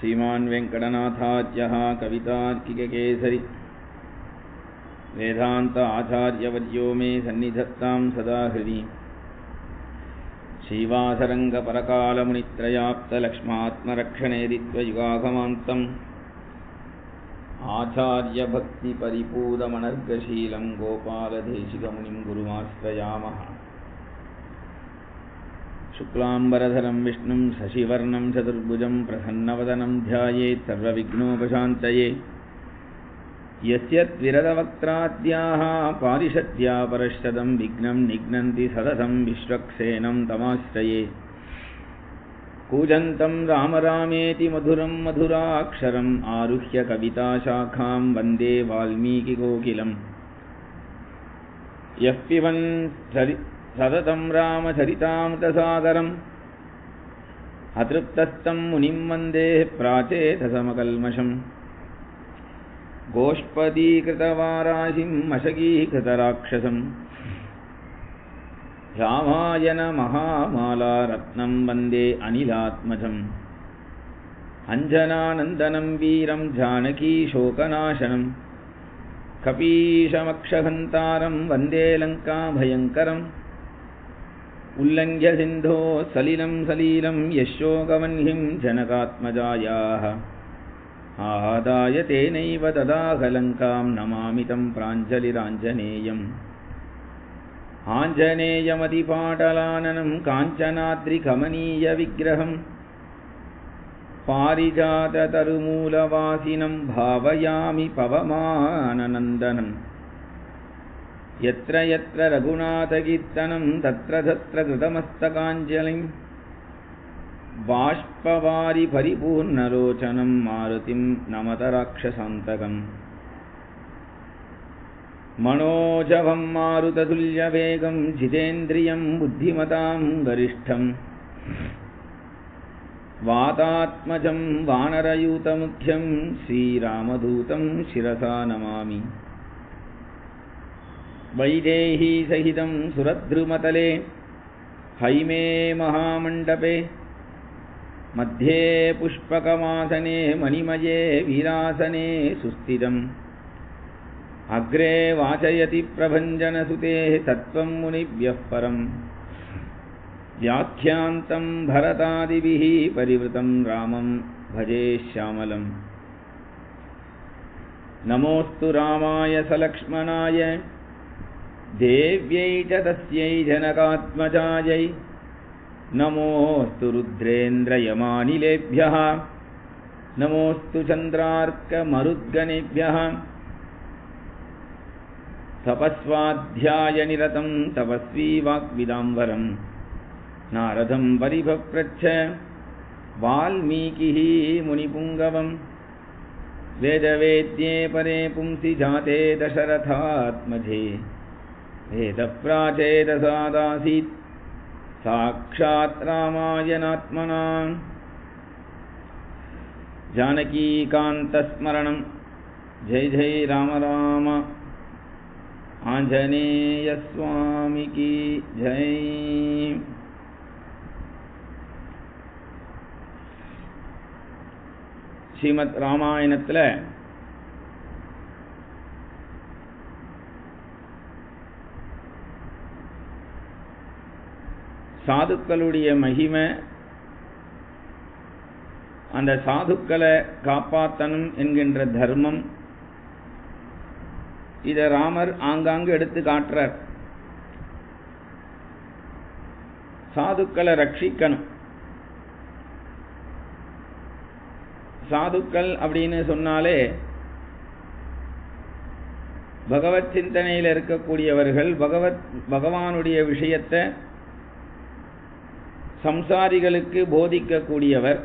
श्रीमान् वेङ्कटनाथार्यः कवितार्किककेसरी वेदान्त आचार्यवर्यो मे सन्निधत्तां सदा हृदि श्रीवासरङ्गपरकालमुनित्रयाप्तलक्ष्मात्मरक्षणेदित्वयुगागमान्तम् आचार्यभक्तिपरिपूतमनर्गशीलं गोपालदेशिकमुनिं गुरुमाश्रयामः। शुक्लाम्बरधरं विष्णुं शशिवर्णं चतुर्भुजं प्रसन्नवदनं ध्यायेत् सर्वविघ्नोपशान्तये। यस्य त्विरदवक्त्राद्याः पारिषद्या परश्शतं विघ्नं निघ्नन्ति सततं विश्वक्सेनं तमाश्रये। कूजन्तं राम रामेति मधुरं मधुराक्षरम् आरुह्य कविताशाखां वन्दे वाल्मीकिकोकिलम्। यः पिबन् सततं रामचरितामृतसागरम् अतृप्तस्तं मुनिं वन्दे प्राचेतसमकल्मषम्। गोष्पदीकृतवाराशिं मशकीकृतराक्षसम् रामायण महामालारत्नं वन्दे अनिलात्मजम्। अञ्जनानन्दनं वीरं जानकीशोकनाशनं कपीशमक्षहन्तारं वन्दे लङ्काभयङ्करम्। उल्लङ्घ्य सिन्धो सलिलं सलीलं यशोकवह्निं जनकात्मजायाः आदाय तेनैव ददाह लङ्कां नमामि तं प्राञ्जलिराञ्जनेयम्। आञ्जनेयमतिपाटलाननं काञ्चनाद्रिकमनीयविग्रहं पारिजाततरुमूलवासिनं भावयामि पवमाननन्दनं। यत्र यत्र रघुनाथकीर्तनं तत्र तत्र कृतमस्तकाञ्जलिं बाष्पवारि परिपूर्णलोचनं मारुतिं नमत राक्षसान्तकम्। मनोजवं मारुततुल्यवेगं जितेन्द्रियं बुद्धिमतां गरिष्ठं वातात्मजं वानरयूतमुख्यं श्रीरामदूतं शिरसा नमामि। वैदेही सहितं सुरद्रुमतले हैमे महामण्डपे मध्ये पुष्पकमासने मणिमये वीरासने सुस्थितम्। अग्रे वाचयति प्रभञ्जनसुतेः तत्त्वं मुनिभ्यः परम्। व्याख्यान्तं भरतादिभिः परिवृतं रामं भजे श्यामलम्। नमोऽस्तु रामाय सलक्ष्मणाय देव्यै च तस्यै जनकात्मजायै। नमोऽस्तु रुद्रेन्द्रयमानिलेभ्यः नमोऽस्तु चन्द्रार्कमरुद्गणेभ्यः। तपस्वाध्यायनिरतं तपस्वी वाग्विदाम्बरं नारदं परिभप्रच्छ वाल्मीकिः मुनिपुङ्गवम्। वेदवेद्ये परे पुंसि जाते दशरथात्मजे वेदप्राचेदसादासीत् साक्षात् रामायणात्मना। जानकीकान्तस्मरणं जय जय राम राम आंजनेय स्वामी की जय। ஸ்ரீமத் ராமாயணத்தில் சாதுக்களுடைய மகிமை, அந்த சாதுக்களை காப்பாற்றணும் என்கின்ற தர்மம், இதை ராமர் ஆங்காங்கு எடுத்து காட்டுறார். சாதுக்களை ரட்சிக்கணும். சாதுக்கள் அப்படின்னு சொன்னாலே பகவத் சிந்தனையில் இருக்கக்கூடியவர்கள், பகவானுடைய விஷயத்தை சம்சாரிகளுக்கு போதிக்கக்கூடியவர்.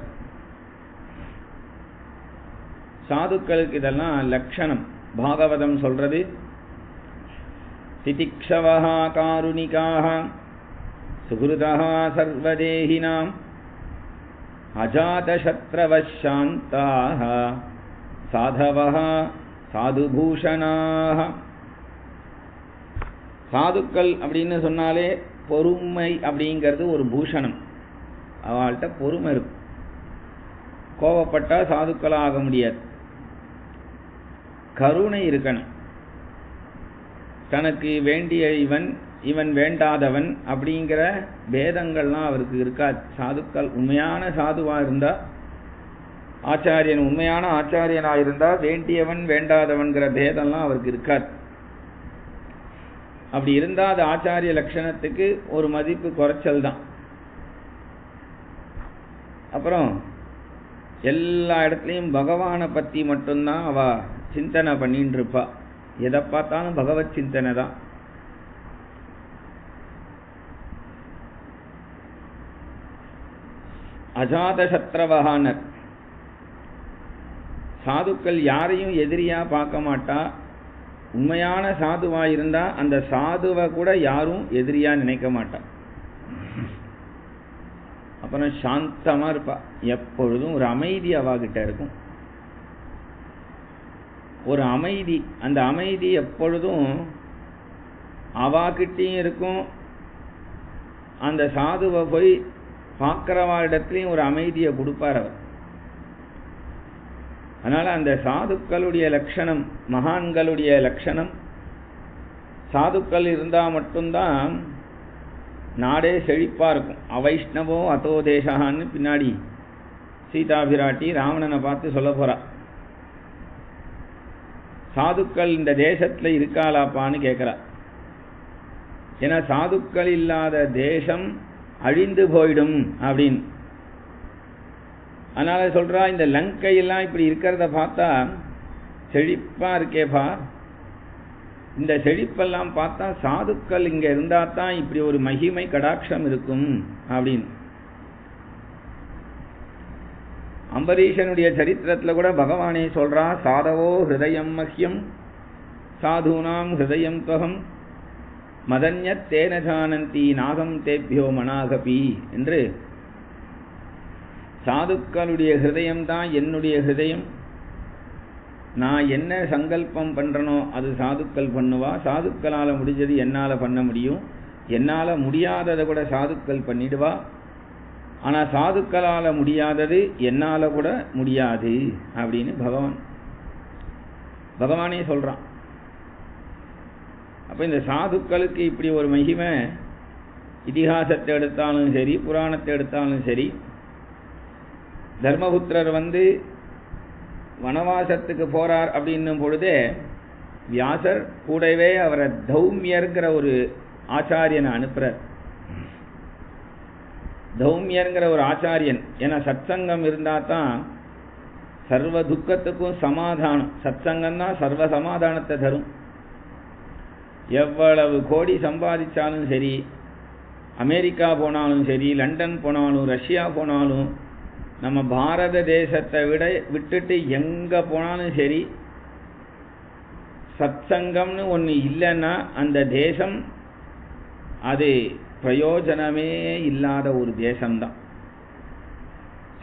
சாதுக்களுக்கு இதெல்லாம் லட்சணம். பாகவதம் சொல்றது, திதிக்ஷவஹ காருணிகாஹ சுஹ்ருதஹ சர்வதேஹினாம் அஜாதசத்ரவசாந்தாஹ சாதவஹ சாதுபூஷணாஹ. சாதுக்கள் அப்படின்னு சொன்னாலே பொறுமை அப்படிங்கிறது ஒரு பூஷணம். அவள்கிட்ட பொறுமை இருக்கும். கோபப்பட்டா சாதுக்களாக ஆக முடியாது. கருணை இருக்கணும். தனக்கு வேண்டிய இவன் வேண்டாதவன் அப்படிங்கிற பேதங்கள்லாம் அவருக்கு இருக்காது. சாதுக்கள் உண்மையான சாதுவா இருந்தா, ஆச்சாரியன் உண்மையான ஆச்சாரியனா இருந்தா வேண்டியவன் வேண்டாதவன்கிற பேதம்லாம் அவருக்கு இருக்காது. அப்படி இருந்தா அது ஆச்சாரிய லட்சணத்துக்கு ஒரு மதிப்பு குறைச்சல் தான். அப்புறம் எல்லா இடத்துலையும் பகவானை பற்றி மட்டும்தான் அவ சிந்தனை பண்ணிட்டு இருப்பா. எதை பார்த்தாலும் பகவத் சிந்தனை தான். அஜாத சத்ரவகானர் சாதுக்கள் யாரையும் எதிரியா பார்க்க மாட்டா. உண்மையான சாதுவா இருந்தா அந்த சாதுவை கூட யாரும் எதிரியா நினைக்க மாட்டா. அப்புறம் சாந்தமா இருப்பா. எப்பொழுதும் ஒரு அமைதி அவாகிட்ட இருக்கும். ஒரு அமைதி, அந்த அமைதி எப்பொழுதும் அவாகிட்டையும் இருக்கும். அந்த சாதுவை போய் பார்க்கிறவாரிடத்துலையும் ஒரு அமைதியை கொடுப்பார் அவர். அதனால அந்த சாதுக்களுடைய லட்சணம், மகான்களுடைய லட்சணம், சாதுக்கள் இருந்தால் மட்டும்தான் நாடே செழிப்பா இருக்கும். அவைஷ்ணவோ அதோ தேசான்னு பின்னாடி சீதா பிராட்டி ராவணனை பார்த்து சொல்ல போறா. சாதுக்கள் இந்த தேசத்துல இருக்காளாப்பான்னு கேட்கிறா. ஏன்னா சாதுக்கள் இல்லாத தேசம் அழிந்து போயிடும் அப்படின்னு. அதனால சொல்றா, இந்த லங்கையெல்லாம் இப்படி இருக்கிறத பார்த்தா செழிப்பா இருக்கேப்பா, இந்த செழிப்பெல்லாம் பார்த்தா சாதுக்கள் இங்க இருந்தா தான் இப்படி ஒரு மகிமை கடாட்சம் இருக்கும் அப்படின்னு. அம்பரீஷனுடைய சரித்திரத்துல கூட பகவானே சொல்றா, சாதவோ ஹிருதயம் மஹ்யம் சாதுனாம் ஹிருதயம் துவகம் மதன்யத் தேன ஜானந்தி நாகம் தேப்யோ மனாகபி என்று. சாதுக்களுடைய ஹிருதயம்தான் என்னுடைய ஹிருதயம். நான் என்ன சங்கல்பம் பண்றனோ அது சாதுக்கள் பண்ணுவா. சாதுக்களால முடிஞ்சது என்னால பண்ண முடியும். என்னால முடியாததை கூட சாதுக்கள் பண்ணிடுவா. ஆனா சாதுக்களால முடியாதது என்னால கூட முடியாது அப்படின்னு பகவானே சொல்றான். அப்ப இந்த சாதுக்களுக்கு இப்படி ஒரு மகிமை இதிகாசத்தை எடுத்தாலும் சரி, புராணத்தை எடுத்தாலும் சரி. தர்மபுத்திரர் வனவாசத்துக்கு போறார் அப்படின்னும் பொழுதே வியாசர் கூடவே அவரை தௌமியர்ங்கிற ஒரு ஆச்சாரியனை அனுப்புறார். தௌமியர்ங்கிற ஒரு ஆச்சாரியன். ஏன்னா சத்சங்கம் இருந்தா தான் சர்வ துக்கத்துக்கும் சமாதானம். சத்சங்கம் தான் சர்வ சமாதானத்தை தரும். எவ்வளவு கோடி சம்பாதிச்சாலும் சரி, அமெரிக்கா போனாலும் சரி, லண்டன் போனாலும், ரஷ்யா போனாலும், நம்ம பாரத தேசத்தை விட்டுட்டு எங்க போனாலும் சரி, சத்சங்கம்னு ஒன்று இல்லைன்னா அந்த தேசம் அது பிரயோஜனமே இல்லாத ஒரு தேசம்தான்.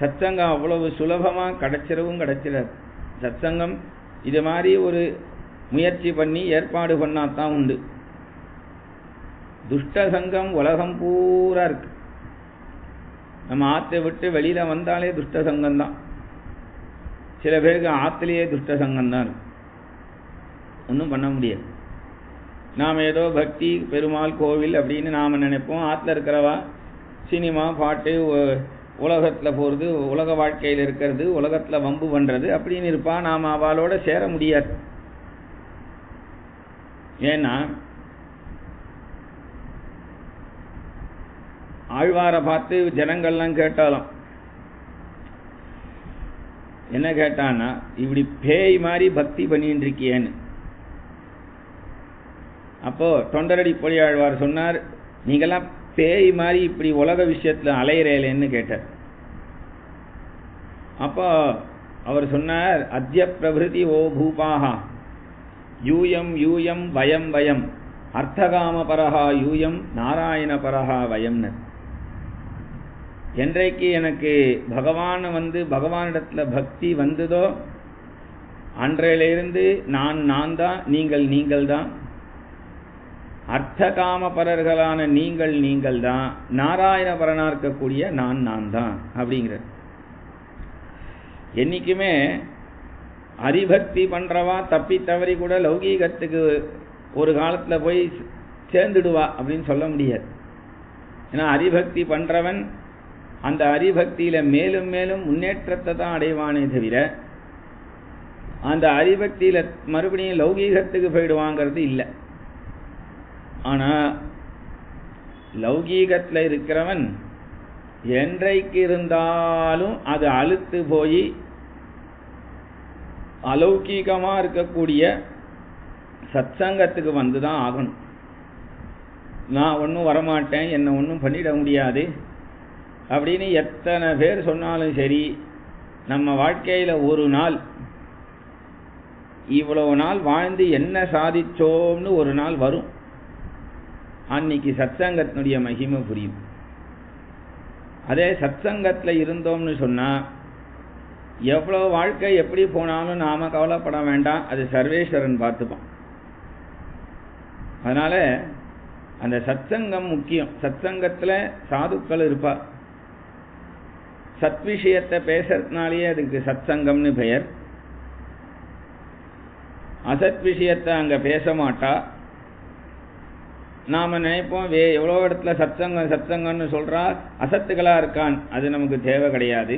சத்சங்கம் அவ்வளவு சுலபமாக கிடைச்சிடாது. சத்சங்கம் இது மாதிரி ஒரு முயற்சி பண்ணி ஏற்பாடு பண்ணாதான் உண்டு. துஷ்ட சங்கம் உலகம் பூரா இருக்கு. நம்ம ஆற்றை விட்டு வெளியில வந்தாலே துஷ்ட சங்கம் தான். சில பேருக்கு ஆற்றுலேயே துஷ்ட சங்கம் தான் இருக்கு. ஒன்றும் பண்ண முடியாது. நாம் ஏதோ பக்தி பெருமாள் கோவில் அப்படின்னு நாம் நினைப்போம். ஆற்றுல இருக்கிறவா சினிமா பாட்டு உலகத்தில் போகிறது, உலக வாழ்க்கையில் இருக்கிறது, உலகத்தில் வம்பு பண்ணுறது அப்படின்னு இருப்பா. நாம் அவளோட சேர முடியாது. ஏன்னா ஆழ்வாரை பார்த்து ஜனங்கள்லாம் கேட்டாலும் என்ன கேட்டான்னா, இப்படி பேய் மாதிரி பக்தி பண்ணிட்டு இருக்கியேன்னு. அப்போ தொண்டரடி பொழியாழ்வார் சொன்னார், நீங்கெல்லாம் பேய் மாதிரி இப்படி உலக விஷயத்துல அலையிறேன்னு கேட்டார். அப்போ அவர் சொன்னார், அத்ய பிரபிருதி ஓ பூபாஹா யூயம் யூயம் வயம் வயம் அர்த்தகாம பரஹா யூயம் நாராயண பரஹா வயம்னர். என்றைக்கு எனக்கு பகவானிடத்துல பக்தி வந்ததோ அன்றையிலிருந்து நான் தான், நீங்கள் தான், அர்த்தகாம பரர்களான நீங்கள் தான், நாராயண பரனா இருக்கக்கூடிய நான் தான் அப்படிங்கிற. என்றைக்குமே ஹரிபக்தி பண்ணுறவா தப்பி தவறி கூட லௌகீகத்துக்கு ஒரு காலத்தில் போய் சேர்ந்துடுவா அப்படின்னு சொல்ல முடியாது. ஏன்னா ஹரிபக்தி பண்ணுறவன் அந்த ஹரிபக்தியில் மேலும் மேலும் முன்னேற்றத்தை தான் அடைவானே தவிர அந்த ஹரிபக்தியில் மறுபடியும் லௌகீகத்துக்கு போயிடுவாங்கிறது இல்லை. ஆனால் லௌகீகத்தில் இருக்கிறவன் என்றைக்கு இருந்தாலும் அது அழுத்து போய் அலௌகீகமாக இருக்கக்கூடிய சத்சங்கத்துக்கு வந்து தான் ஆகணும். நான் ஒன்றும் வரமாட்டேன், என்னை ஒன்றும் பண்ணிட முடியாது அப்படின்னு எத்தனை பேர் சொன்னாலும் சரி, நம்ம வாழ்க்கையில் ஒரு நாள் இவ்வளவு நாள் வாழ்ந்து என்ன சாதிச்சோம்னு ஒரு நாள் வரும். அன்னைக்கு சத்சங்கத்தினுடைய மகிமை புரியும். அதே சத்சங்கத்தில் இருந்தோம்னு சொன்னால் எவ்வளோ வாழ்க்கை எப்படி போனாலும் நாம் கவலைப்பட வேண்டாம், அது சர்வேஸ்வரன் பார்த்துப்பான். அதனால் அந்த சத்சங்கம் முக்கியம். சத்சங்கத்தில் சாதுக்கள் இருப்பா. சத் விஷயத்தை பேசுறதுனாலேயே அதுக்கு சத்சங்கம்னு பெயர். அசத் விஷயத்தை அங்கே பேச மாட்டா. நாம் நினைப்போம் எவ்வளோ இடத்துல சத்சங்கம் சத்சங்கம்னு சொல்கிறா அசத்துக்களாக இருக்கான். அது நமக்கு தேவை கிடையாது.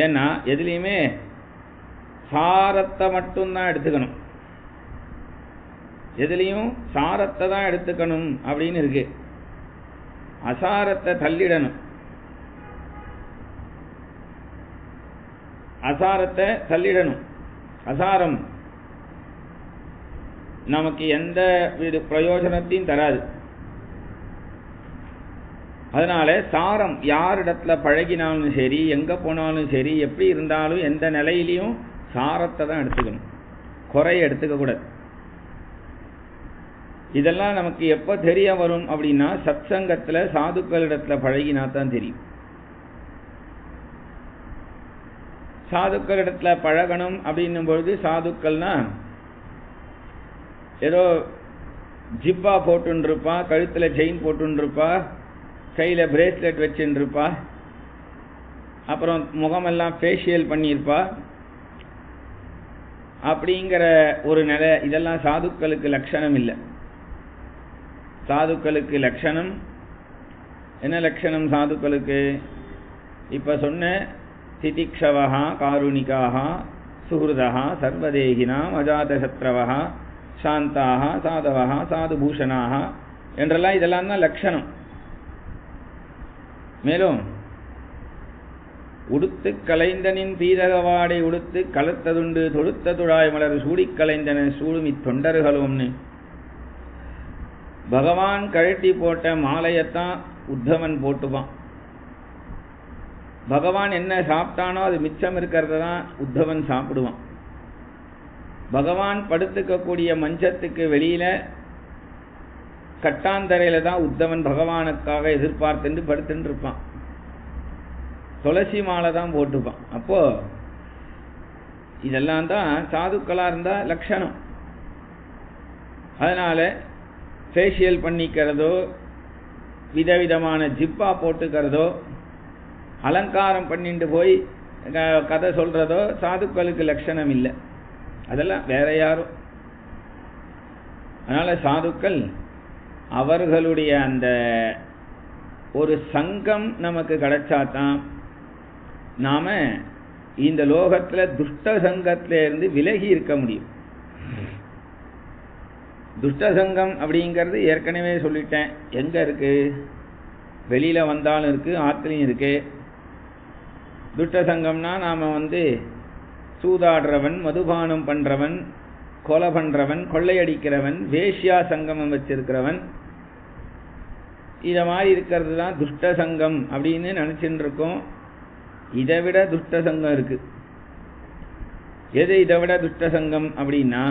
ஏன்னா எதுலேயுமே சாரத்தை மட்டும்தான் எடுத்துக்கணும், எதுலேயும் சாரத்தை தான் எடுத்துக்கணும் அப்படின்னு இருக்கு. அசாரத்தை தள்ளிடணும். அசாரத்தை தள்ளிடணும். அசாரம் நமக்கு எந்த பிரயோஜனத்தையும் தராது. அதனால சாரம் யாரிடத்துல பழகினாலும் சரி, எங்கே போனாலும் சரி, எப்படி இருந்தாலும் எந்த நிலையிலையும் சாரத்தை தான் எடுத்துக்கணும், குறைய எடுத்துக்கக்கூடாது. இதெல்லாம் நமக்கு எப்போ தெரிய வரும் அப்படின்னா சத்சங்கத்தில் சாதுக்களிடத்தில் பழகினா தான் தெரியும். சாதுக்களிடத்தில் பழகணும் அப்படின்னும் பொழுது சாதுக்கள்னா ஏதோ ஜிப்பா போட்டுருப்பா, கழுத்தில் செயின் போட்டுருப்பா, கையில் பிரேஸ்லெட் வச்சுருப்பா, அப்புறம் முகமெல்லாம் ஃபேஷியல் பண்ணியிருப்பா அப்படிங்கிற ஒரு நிலை. இதெல்லாம் சாதுக்களுக்கு லட்சணம் இல்லை. சாதுக்களுக்கு லட்சணம் என்ன? லட்சணம் சாதுக்களுக்கு இப்போ சொன்ன திதிக்ஷவா காருணிகாக சுஹൃதா சர்வதேகினாம் அஜாதசத்ரவா சாந்தாக சாதவா சாதுபூஷணாக என்றெல்லாம் இதெல்லாம் தான் லட்சணம். மேலும் உடுத்து கலைந்தனின் பீதகவாடை உடுத்து கலத்ததுண்டு தொடுத்த துழாய் மலர் சூடிக் கலைந்தன சூடுமி தொண்டர்களும்னு பகவான் கழட்டி போட்ட மாலையத்தான் உத்தவன் போட்டுப்பான். பகவான் என்ன சாப்பிட்டானோ அது மிச்சம் இருக்கிறத தான் உத்தவன் சாப்பிடுவான். பகவான் படுத்துக்கக்கூடிய மஞ்சத்துக்கு வெளியில கட்டாந்தரையில தான் உத்தவன் பகவானுக்காக எதிர்பார்த்துட்டு படுத்துட்டு இருப்பான். துளசி மாலை தான் போட்டுப்பான். அப்போ இதெல்லாம் தான் சாதுக்களா இருந்தா லட்சணம். அதனால ஃபேஷியல் பண்ணிக்கிறதோ, விதவிதமான ஜிப்பா போட்டுக்கிறதோ, அலங்காரம் பண்ணிட்டு போய் கதை சொல்றதோ சாதுக்களுக்கு லட்சணம் இல்லை. அதெல்லாம் வேற யாரும். அதனால சாதுக்கள் அவர்களுடைய அந்த ஒரு சங்கம் நமக்கு கிடைச்சாதான் நாம இந்த லோகத்துல துஷ்ட சங்கத்தில இருந்து விலகி இருக்க முடியும். துஷ்ட சங்கம் அப்படிங்கிறது ஏற்கனவே சொல்லிட்டேன். எங்க இருக்கு? வெளியில வந்தாலும் இருக்கு, ஆத்துலையும் இருக்கு. துஷ்ட சங்கம்னா நாம சூதாடுறவன், மதுபானம் பண்றவன், கொலை பண்றவன், கொள்ளையடிக்கிறவன், வேஷ்யா சங்கமம் வச்சிருக்கிறவன், இத மாதிரி இருக்கிறது தான் துஷ்ட சங்கம் அப்படின்னு நினைச்சுட்டு இருக்கோம். இதை விட துஷ்ட சங்கம் இருக்கு. எது இதை விட துஷ்ட சங்கம் அப்படின்னா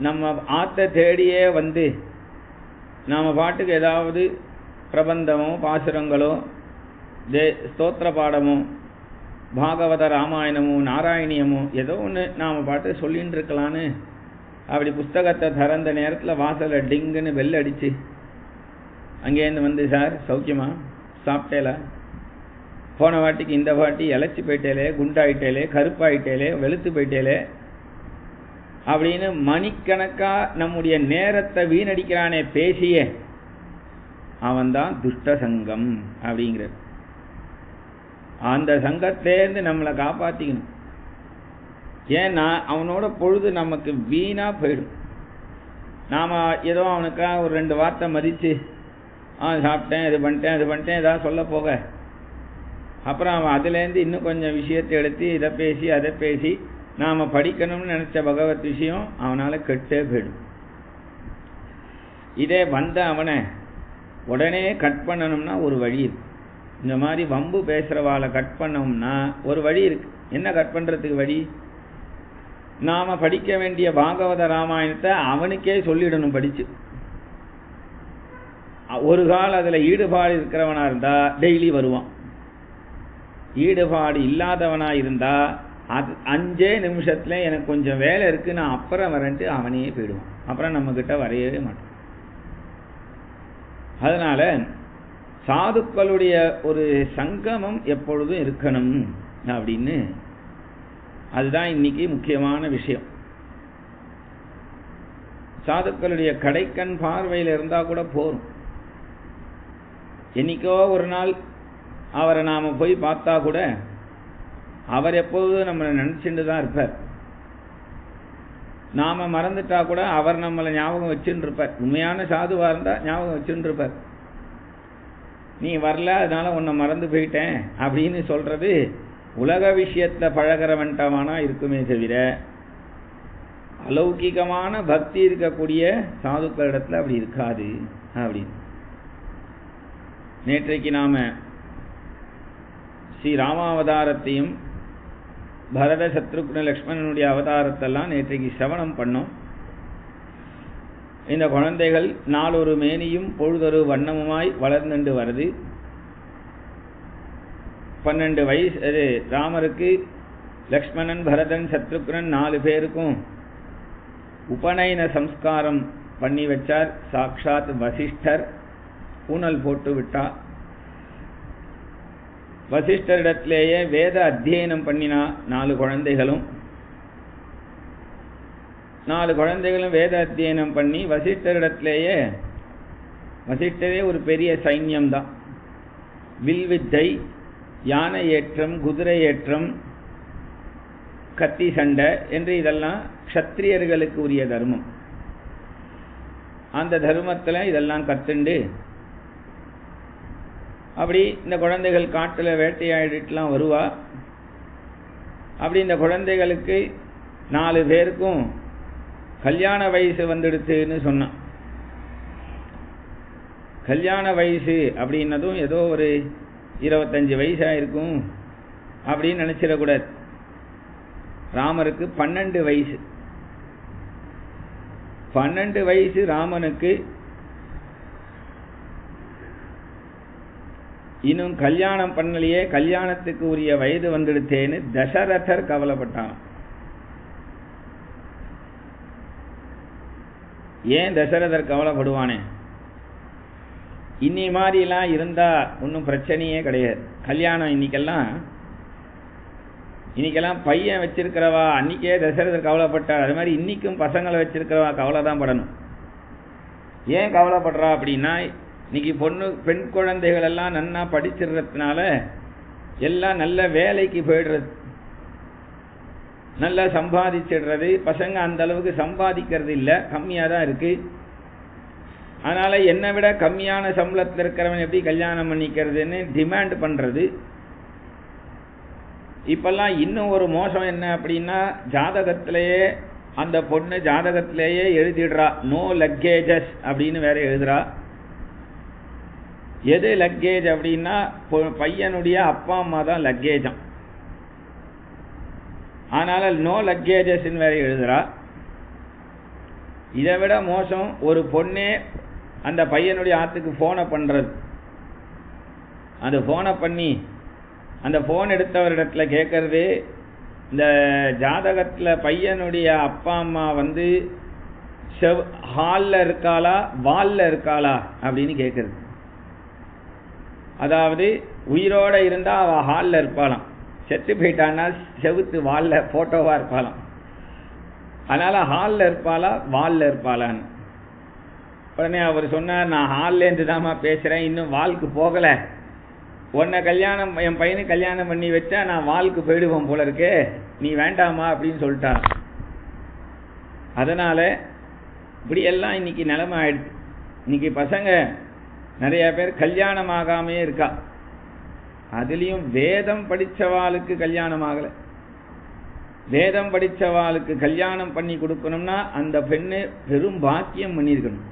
நம்ம ஆத்த தேடியே நாம பாட்டுக்கு ஏதாவது பிரபந்தமோ பாசுரங்களோ ஸ்தோத்திர பாடமோ பாகவத ராமாயணமோ நாராயணியமோ ஏதோ ஒன்று நாம் பாட்டு சொல்லின்னு இருக்கலான்னு அப்படி புஸ்தகத்தை திறந்த நேரத்தில் வாசலை டிங்குன்னு பெல் அடிச்சு அங்கேருந்து சார் சௌக்கியமா சாப்பிட்டேல, போன வாட்டிக்கு இந்த வாட்டி இழைச்சி போயிட்டேலே, குண்டாயிட்டேலே, கருப்பாயிட்டேலே, வெளுத்து போயிட்டேலே அப்படின்னு மணிக்கணக்கா நம்முடைய நேரத்தை வீணடிக்கிறானே பேசியே, அவன்தான் துஷ்ட சங்கம் அப்படிங்கிறது. அந்த சங்கத்திலேருந்து நம்மளை காப்பாற்றிக்கணும். ஏன்னா அவனோட பொழுது நமக்கு வீணா போயிடும். நாம் ஏதோ அவனுக்காக ஒரு 2 வார்த்தை மதித்து சாப்பிட்டேன், இது பண்ணிட்டேன் ஏதாவது சொல்ல போக, அப்புறம் அவன் அதுலேருந்து இன்னும் கொஞ்சம் விஷயத்தை எடுத்து இதை பேசி அதை பேசி நாம் படிக்கணும்னு நினச்ச பகவத் விஷயம் அவனால் கெட்டே போயிடும். இதே வந்த அவனை உடனே கட் பண்ணணும்னா ஒரு வழி இருக்கு. இந்த மாதிரி வம்பு பேசுகிறவாளை கட் பண்ணோம்னா ஒரு வழி இருக்கு. என்ன கட் பண்ணுறதுக்கு வழி? நாம் படிக்க வேண்டிய பாகவத ராமாயணத்தை அவனுக்கே சொல்லிடணும் படித்து. ஒரு கால் அதில் ஈடுபாடு இருக்கிறவனாக இருந்தால் டெய்லி வருவான். ஈடுபாடு இல்லாதவனாக இருந்தால் அது 5 நிமிஷத்துல எனக்கு கொஞ்சம் வேலை இருக்குது, நான் அப்புறம் வரேன்ட்டு அவனே போயிடுவான். அப்புறம் நம்மக்கிட்ட வரையவே மாட்டான். அதனால் சாதுக்களுடைய ஒரு சங்கமம் எப்பொழுதும் இருக்கணும் அப்படின்னு, அதுதான் இன்னைக்கு முக்கியமான விஷயம். சாதுக்களுடைய கடைக்கண் பார்வையில் இருந்தால் கூட போரும். என்னைக்கோ ஒரு நாள் அவரை நாம் போய் பார்த்தா கூட அவர் எப்போதும் நம்மளை நினச்சிட்டு தான் இருப்பார். நாம் மறந்துட்டா கூட அவர் நம்மளை ஞாபகம் வச்சுட்டு இருப்பார். உண்மையான சாதுவாக இருந்தால் ஞாபகம் வச்சுட்டு இருப்பார். நீ வரல அதனால் உன்னை மறந்து போயிட்டேன் அப்படின்னு சொல்கிறது உலக விஷயத்தில் பழகிறவன்ட்டவானா இருக்குமே தவிர, அலௌகிகமான பக்தி இருக்கக்கூடிய சாதுக்களிடத்தில் அப்படி இருக்காது அப்படின்னு. நேற்றைக்கு நாம் ஸ்ரீ ராமாவதாரத்தையும் பரத சத்ருக்ன லக்ஷ்மணனுடைய அவதாரத்தெல்லாம் நேற்றைக்கு சிரவணம் பண்ணோம். இந்த குழந்தைகள் நாளொரு மேனியும் பொழுதொரு வண்ணமுமாய் வளர்ந்துண்டு வருது. 12 வயசு ராமருக்கு லக்ஷ்மணன் பரதன் சத்ருக்னன் 4 பேருக்கும் உபநயன சம்ஸ்காரம் பண்ணி வச்சார். சாக்ஷாத் வசிஷ்டர் பூனல் போட்டு விட்டா. வசிஷ்டரிடத்திலேயே வேத அத்தியனம் பண்ணினா 4 குழந்தைகளும். 4 குழந்தைகளும் வேத அத்தியனம் பண்ணி வசிஷ்டரிடத்திலேயே, வசிஷ்டரே ஒரு பெரிய சைன்யம்தான். வில்வித்தை, யானை ஏற்றம், குதிரை ஏற்றம், கத்தி சண்டை என்று இதெல்லாம் க்ஷத்திரியர்களுக்கு உரிய தர்மம். அந்த தர்மத்தில் இதெல்லாம் கத்துண்டு அப்படி இந்த குழந்தைகள் காட்டில் வேட்டையாடிட்டுலாம் வருவா. அப்படி இந்த குழந்தைகளுக்கு 4 பேருக்கும் கல்யாண வயசு வந்துடுச்சுன்னு சொன்னான். கல்யாண வயசு அப்படின்னதும் ஏதோ ஒரு 25 வயசாக இருக்கும் அப்படின்னு நினச்சிடக்கூடாது. ராமருக்கு 12 வயசு. 12 வயசு ராமனுக்கு. இன்னும் கல்யாணம் பண்ணலையே, கல்யாணத்துக்கு உரிய வயது வந்துடுத்தேன்னு தசரதர் கவலைப்பட்டான். ஏன் தசரதர் கவலைப்படுவானே? இன்னி மாதிரிலாம் இருந்தால் ஒன்றும் பிரச்சனையே கிடையாது. கல்யாணம் இன்னைக்கெல்லாம் பையன் வச்சிருக்கிறவா அன்றைக்கே தசரதர் கவலைப்பட்டார். அது மாதிரி இன்றைக்கும் பசங்களை வச்சிருக்கிறவா கவலை தான் படணும். ஏன் கவலைப்படுறா அப்படின்னா, இன்னைக்கு பெண் குழந்தைகள் எல்லாம் நன்னா படிச்சிடுறதுனால எல்லாம் நல்ல வேலைக்கு போயிடுறது, நல்லா சம்பாதிச்சிடுறது. பசங்க அந்த அளவுக்கு சம்பாதிக்கிறது இல்லை, கம்மியாக தான் இருக்குது. அதனால் என்னை விட கம்மியான சம்பளத்தில் இருக்கிறவன் எப்படி கல்யாணம் பண்ணிக்கிறதுன்னு டிமாண்ட் பண்ணுறது. இப்பெல்லாம் இன்னும் ஒரு மோசம் என்ன அப்படின்னா, ஜாதகத்திலேயே அந்த பொண்ணு ஜாதகத்திலேயே எழுதிடுறா நோ லக்கேஜஸ் அப்படின்னு வேற எழுதுறா. எது லக்கேஜ் அப்படின்னா, பையனுடைய அப்பா அம்மா தான் லக்கேஜம். அதனால் நோ லக்கேஜஸ்ன்னு வேற எழுதுறா. இதை விட மோசம், ஒரு பொண்ணே அந்த பையனுடைய ஆத்துக்கு ஃபோனை பண்ணுறது. அந்த ஃபோனை பண்ணி அந்த ஃபோன் எடுத்தவரிடத்துல கேட்கறது, இந்த ஜாதகத்தில் பையனுடைய அப்பா அம்மா வந்து ஹாலில் இருக்காளா வாலில் இருக்காளா அப்படின்னு கேட்குறது. அதாவது உயிரோட இருந்தா அவ ஹாலில் இருப்பாளாம், செத்து போயிட்டான்னா செவுத்து வாலில் போட்டோவா இருப்பாளாம். அதனால ஹாலில் இருப்பாளா வாலில் இருப்பாளான்னு. உடனே அவர் சொன்னார், நான் ஹால்லேருந்து தாம்மா பேசுகிறேன், இன்னும் வாளுக்கு போகலை. உன்னை கல்யாணம் என் பையனுக்கு கல்யாணம் பண்ணி வச்சா நான் வாளுக்கு போயிடுவோம் போல இருக்கு, நீ வேண்டாமா அப்படின்னு சொல்லிட்டார். அதனால் இப்படியெல்லாம் இன்னைக்கு நிலைமை ஆயிடுச்சு. இன்னைக்கு பசங்க நிறைய பேர் கல்யாணம் ஆகாமே இருக்கா. அதுலேயும் வேதம் படித்தவாளுக்கு கல்யாணம் ஆகலை. வேதம் படித்தவாளுக்கு கல்யாணம் பண்ணி கொடுக்கணும்னா அந்த பெண்ணு பெரும் பாக்கியம் பண்ணியிருக்கணும்.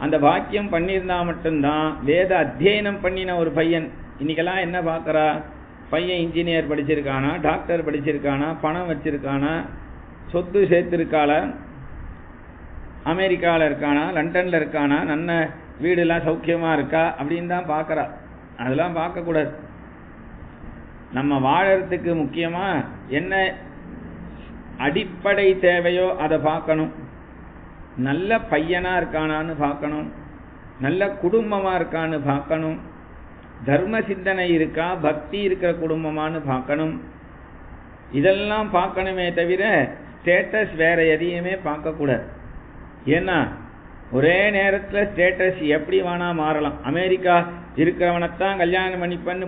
அந்த பாக்கியம் பண்ணியிருந்தா மட்டும்தான். வேத அத்தியனம் பண்ணின ஒரு பையன் இன்னைக்கெல்லாம் என்ன பார்க்குறா, பையன் இன்ஜினியர் படிச்சிருக்கானா, டாக்டர் படிச்சிருக்கானா, பணம் வச்சிருக்கானா, சொத்து சேர்த்துருக்காளா, அமெரிக்காவில் இருக்கானா, லண்டனில் இருக்கானா, நல்ல வீடுலாம் சௌக்கியமாக இருக்கா அப்படின்னு தான் பார்க்குறா. அதெல்லாம் பார்க்கக்கூடாது. நம்ம வாழறதுக்கு முக்கியமாக என்ன அடிப்படை தேவையோ அதை பார்க்கணும். நல்ல பையனாக இருக்கானான்னு பார்க்கணும், நல்ல குடும்பமாக இருக்கான்னு பார்க்கணும், தர்ம சிந்தனை இருக்கா, பக்தி இருக்கிற குடும்பமானு பார்க்கணும். இதெல்லாம் பார்க்கணுமே தவிர ஸ்டேட்டஸ் வேற எதையுமே பார்க்கக்கூடாது. ஏன்னா ஒரே நேரத்தில் ஸ்டேட்டஸ் எப்படி வேணா மாறலாம். அமெரிக்கா இருக்கிறவனைத்தான் கல்யாணம்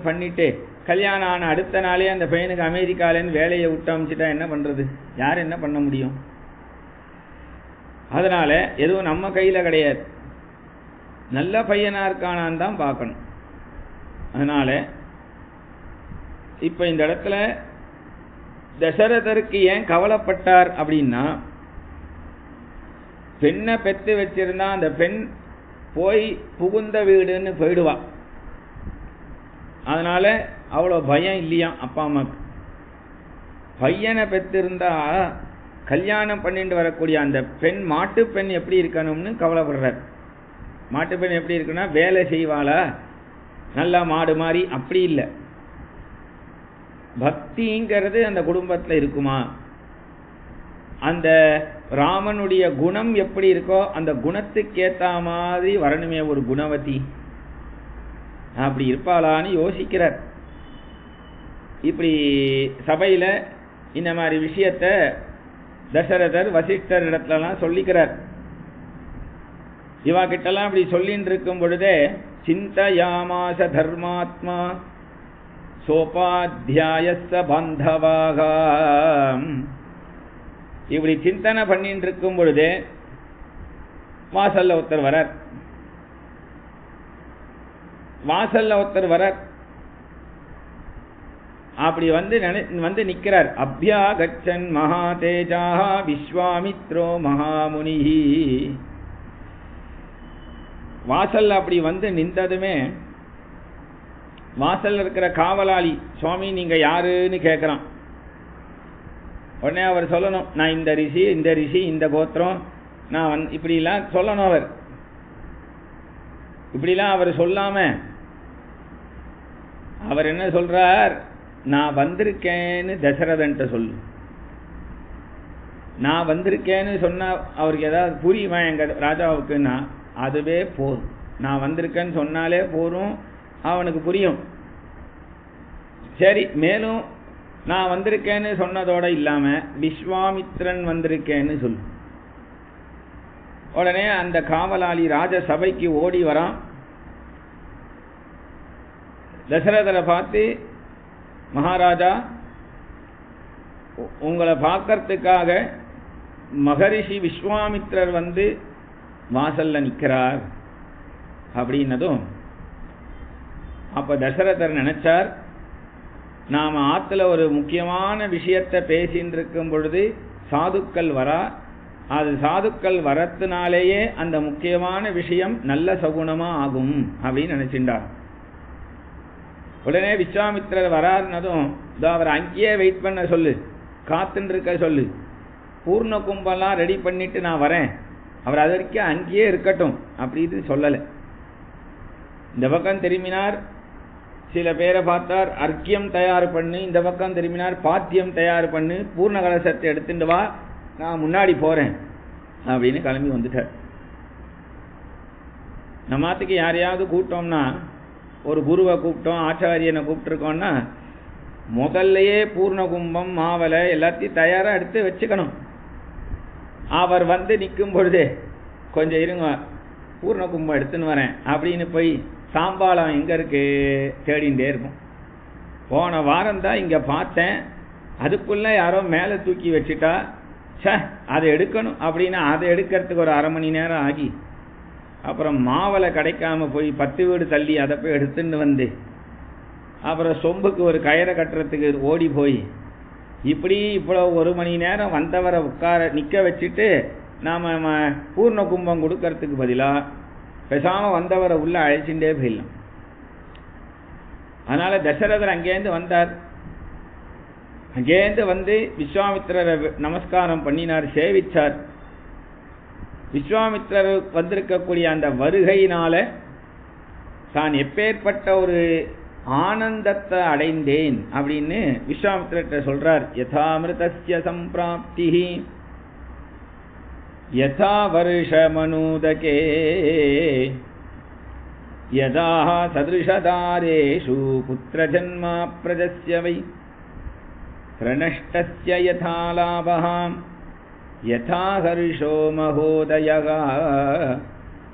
பண்ணிட்டு கல்யாணம் ஆன அடுத்த நாளே அந்த பையனுக்கு அமெரிக்காலேருந்து வேலையை விட்டு அமைச்சிட்டா என்ன பண்ணுறது? யார் என்ன பண்ண முடியும்? அதனால் எதுவும் நம்ம கையில் கிடையாது. நல்ல பையனாக இருக்கானான்னு தான் பார்க்கணும். அதனால் இப்போ இந்த இடத்துல தசரதருக்கு ஏன் கவலைப்பட்டார் அப்படின்னா, பெண்ணை பெற்று வச்சிருந்தா அந்த பெண் போய் புகுந்த வீடுன்னு போயிடுவா. அதனால அவ்வளோ பயம் இல்லையா அப்பா அம்மாக்கு. பையனை பெற்றிருந்தா கல்யாணம் பண்ணிட்டு வரக்கூடிய அந்த பெண் மாட்டு பெண் எப்படி இருக்கணும்னு கவலைப்படுறார். மாட்டு பெண் எப்படி இருக்குன்னா வேலை செய்வாளா, நல்லா மாடு மாதிரி, அப்படி இல்லை. பக்திங்கிறது அந்த குடும்பத்தில் இருக்குமா, அந்த ராமனுடைய குணம் எப்படி இருக்கோ அந்த குணத்துக்கேற்ற மாதிரி வரணுமே ஒரு குணவதி, அப்படி இருப்பாளான்னு யோசிக்கிறார். இப்படி சபையில் இந்த மாதிரி விஷயத்த தசரதர் வசிஷ்டர் இடத்துலலாம் சொல்லிக்கிறார். இவா கிட்டலாம் இப்படி சொல்லின்னு இருக்கும் பொழுதே சிந்தயாமாச தர்மாத்மா சோபாத்தியாயஸ்ஸ பாந்தவாக, இப்படி சிந்தனை பண்ணிட்டு இருக்கும் பொழுதே வாசல்ல ஒருத்தர் வரார். அப்படி வந்து நிற்கிறார். அபியாகச்சன் மகாதேஜா விஸ்வாமித்ரோ மகாமுனி. வாசல்ல அப்படி வந்து நின்றதுமே வாசல்ல இருக்கிற காவலாளி, சுவாமி நீங்க யாருன்னு கேட்குறான். உடனே அவர் சொல்லணும், நான் இந்த ரிஷி இந்த கோத்திரம், நான் இப்படிலாம் சொல்லணும். அவர் இப்படிலாம் அவர் சொல்லாம அவர் என்ன சொல்றார், நான் வந்திருக்கேன்னு தசரதன்ட்ட சொல்லு. நான் வந்திருக்கேன்னு சொன்னா அவருக்கு ஏதாவது புரியுமா எங்க ராஜாவுக்குன்னா, அதுவே போதும். நான் வந்திருக்கேன்னு சொன்னாலே போதும், அவனுக்கு புரியும். சரி, மேலும் நான் வந்திருக்கேன்னு சொன்னதோட இல்லாம விஸ்வாமித்ரன் வந்திருக்கேன்னு சொல்லு. உடனே அந்த காவலாளி ராஜசபைக்கு ஓடி வரான். தசரதரை பார்த்து, மகாராஜா உங்களை பார்க்கறதுக்காக மகரிஷி விஸ்வாமித்ரர் வந்து வாசல்ல நிற்கிறார் அப்படின்னதும், அப்ப தசரதர் நினைச்சார், நாம ஆத்துல ஒரு முக்கியமான விஷயத்தை பேசின்னு இருக்கும் பொழுது சாதுக்கள் வரா, அது சாதுக்கள் வரத்தினாலேயே அந்த முக்கியமான விஷயம் நல்ல சகுனமா ஆகும் அப்படின்னு நினைச்சிட்டார். உடனே விஸ்வாமித்ரர் வராருனதும், அவர் அங்கேயே வெயிட் பண்ண சொல்லு, காத்துன்னு இருக்க சொல்லு, பூர்ண கும்பெல்லாம் ரெடி பண்ணிட்டு நான் வரேன், அவர் அது வரைக்கும் அங்கேயே இருக்கட்டும் அப்படின்னு சொல்லலை. இந்த பக்கம் திரும்பினார், சில பேரை பார்த்தார், அர்க்கியம் தயார் பண்ணு. இந்த பக்கம் திரும்பினார், பாத்தியம் தயார் பண்ணு, பூர்ண கலசத்தை எடுத்துட்டு வா, நான் முன்னாடி போறேன் அப்படின்னு கிளம்பி வந்துட்டார். நம்மாத்துக்கு யாரையாவது கூட்டோம்னா ஒரு குருவை கூப்பிட்டோம், ஆச்சாரியனை கூப்பிட்டுருக்கோன்னா முதல்லையே பூர்ண கும்பம் மாவலை எல்லாத்தையும் தயாராக எடுத்து வச்சுக்கணும். அவர் வந்து நிற்கும் பொழுது கொஞ்சம் இருங்க பூர்ண கும்பம் எடுத்துன்னு வரேன் அப்படின்னு போய் தாம்பாளம் எங்கே இருக்கு தேடிகிட்டே இருக்கும். போன வாரம் தான் இங்கே பார்த்தேன், அதுக்குள்ளே யாரோ மேலே தூக்கி வச்சுட்டா, அதை எடுக்கணும் அப்படின்னு அதை எடுக்கிறதுக்கு ஒரு 1/2 மணி நேரம் ஆகி அப்புறம் மாவலை கிடைக்காம போய் 10 வீடு தள்ளி அதை போய் எடுத்துன்னு வந்து அப்புறம் சொம்புக்கு ஒரு கயிறை கட்டுறதுக்கு ஓடி போய் இப்படி இவ்வளோ 1 மணி நேரம் வந்தவரை நிற்க வச்சுட்டு நாம் பூர்ண கும்பம் கொடுக்கறதுக்கு பதிலாக பேசாமல் வந்தவரை உள்ளே அழைச்சிட்டே போயிடலாம். அதனால் தசரதர் அங்கேருந்து வந்தார். அங்கேருந்து வந்து விஸ்வாமித்திரரை நமஸ்காரம் பண்ணினார், சேவிச்சார். விஸ்வாமித்திரர் வந்திருக்கக்கூடிய அந்த வருகையினால தான் எப்பேற்பட்ட ஒரு ஆனந்தத்தை அடைந்தேன் அப்படின்னு விஸ்வாமித்திரர்கிட்ட சொல்றார். யதாமிருதஸ்ய சம்பிராப்தி யதா வருஷமனூதகே யதா சதுருஷதாரேஷு புத்திரஜன்மா பிரஜஸ்ய வை பிரணஷ்டஸ்ய யதா லாபஹ யதா ஹர்ஷோ மகோதயः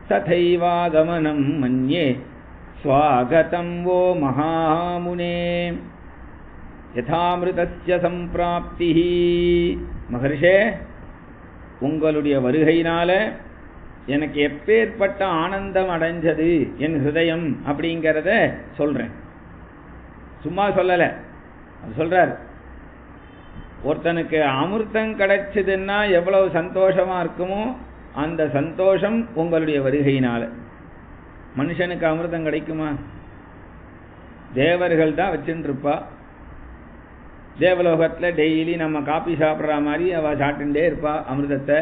ததைவாகமனம் மன்யே ஸ்வாகதம் வோ மகாமுனே. யதாமிருதஸ்ய சம்பிராப்தி, மகர்ஷே உங்களுடைய வருகையினால எனக்கு எப்பேற்பட்ட ஆனந்தம் அடைஞ்சது என் ஹிருதயம் அப்படிங்கிறத சொல்றேன். சும்மா சொல்லலை, அது சொல்றார். ஒருத்தனுக்கு அமிர்தம் கிடைச்சதுன்னா எவ்வளவு சந்தோஷமா இருக்குமோ அந்த சந்தோஷம் உங்களுடைய வருகையினால. மனுஷனுக்கு அமிர்தம் கிடைக்குமா? தேவர்கள் தான் வச்சுட்டு இருப்பா. தேவலோகத்தில் டெய்லி நம்ம காப்பி சாப்பிட்ற மாதிரி அவள் சாப்பிட்டுட்டே இருப்பா அமிர்தத்தை.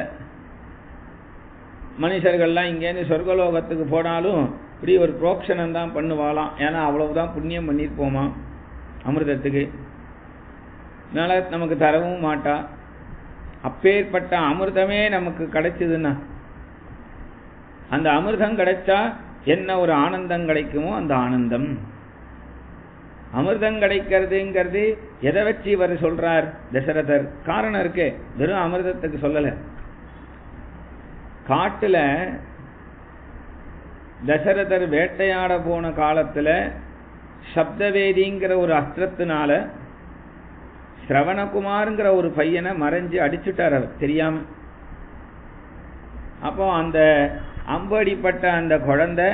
மனுஷர்கள்லாம் இங்கேருந்து சொர்க்கலோகத்துக்கு போனாலும் இப்படி ஒரு புரோக்ஷனம் தான் பண்ணுவாளாம். ஏன்னா அவ்வளவுதான் புண்ணியம் பண்ணியிருப்போமா அமிர்தத்துக்கு. அதனால் நமக்கு தரவும் மாட்டா. அப்பேற்பட்ட அமிர்தமே நமக்கு கிடைச்சதுன்னா அந்த அமிர்தம் கிடைச்சா என்ன ஒரு ஆனந்தம் கிடைக்குமோ அந்த ஆனந்தம். அமிர்தம் கிடைக்கிறதுங்கிறது எதை வச்சு இவர் சொல்றார் தசரதர்? காரணம் இருக்கு, வெறும் அமிர்தத்துக்கு சொல்லலை. காட்டுல தசரதர் வேட்டையாட போன காலத்துல சப்தவேதிங்கிற ஒரு அஸ்திரத்தினால சிரவணகுமாருங்கிற ஒரு பையனை மறைஞ்சு அடிச்சுட்டார் அவர் தெரியாம. அப்போ அந்த அம்படிப்பட்ட அந்த குழந்தை,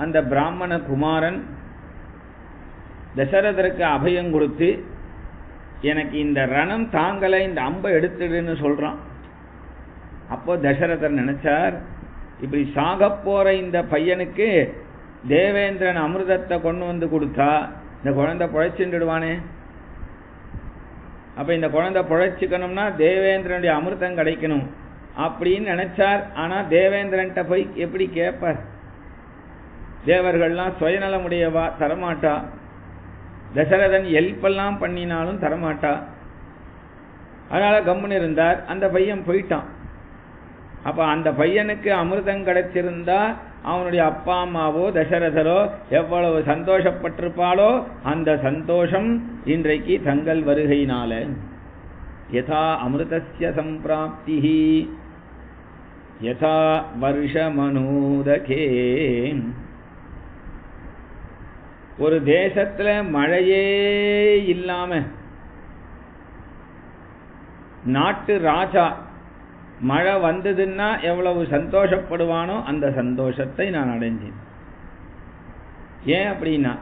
அந்த பிராமண குமாரன் தசரதருக்கு அபயம் கொடுத்து எனக்கு இந்த ரணம் தாங்கலை, இந்த அம்பை எடுத்துடுன்னு சொல்றான். அப்போ தசரதர் நினைச்சார், இப்படி சாக போற இந்த பையனுக்கு தேவேந்திரன் அமிர்தத்தை கொண்டு வந்து கொடுத்தா இந்த குழந்தை பிழைச்சுடுவானே. அப்ப இந்த குழந்தை பிழைச்சிக்கணும்னா தேவேந்திரனுடைய அமிர்தம் கிடைக்கணும் அப்படின்னு நினைச்சார். ஆனா தேவேந்திரன்ட்ட போய் எப்படி கேட்பார்? தேவர்கள்லாம் சுயநலமுடையவா, தரமாட்டா. தசரதன் ஹெல்ப்பெல்லாம் பண்ணினாலும் தரமாட்டா. அதனால கம்முன்னு இருந்தார். அந்த பையன் போயிட்டான். அப்ப அந்த பையனுக்கு அமிர்தம் கிடைச்சிருந்தா அவனுடைய அப்பா அம்மாவோ தசரதரோ எவ்வளவு சந்தோஷப்பட்டிருப்பாளோ அந்த சந்தோஷம் இன்றைக்கு தங்கள் வருகையினால. யதா அமிர்தஸ்ய சம்பிராப்தி யதா வருஷமனூதகே. ஒரு தேசத்துல மழையே இல்லாம நாட்டு ராஜா மழை வந்ததுன்னா எவ்வளவு சந்தோஷப்படுவானோ அந்த சந்தோஷத்தை நான் அடைஞ்சேன். ஏன் அப்படின்னா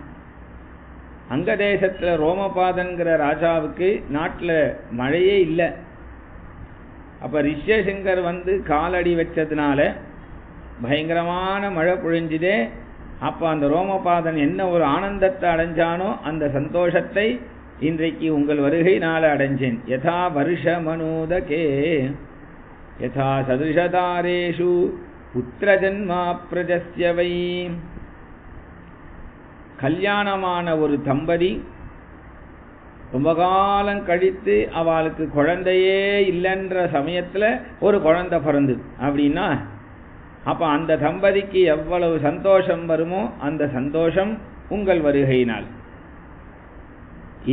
அங்க தேசத்துல ரோமபாதன்கிற ராஜாவுக்கு நாட்டில் மழையே இல்லை. அப்ப ரிஷ்யசங்கர் வந்து காலடி வச்சதுனால பயங்கரமான மழை பொழிஞ்சுதே. அப்ப அந்த ரோமபாதன் என்ன ஒரு ஆனந்தத்தை அடைஞ்சானோ அந்த சந்தோஷத்தை இன்றைக்கு உங்கள் வருகை நாள அடைஞ்சேன். யதா வருஷமனூதகே யதா சதுஷதாரேஷு புத்திரஜன்மா பிரஜஸ்ய வை. கல்யாணமான ஒரு தம்பதி ரொம்ப காலம் கழித்து அவளுக்கு குழந்தையே இல்லைன்ற சமயத்தில் ஒரு குழந்தை பிறந்தது அப்படின்னா அப்ப அந்த தம்பதிக்கு எவ்வளவு சந்தோஷம் வருமோ அந்த சந்தோஷம் உங்கள் வருகையினால்.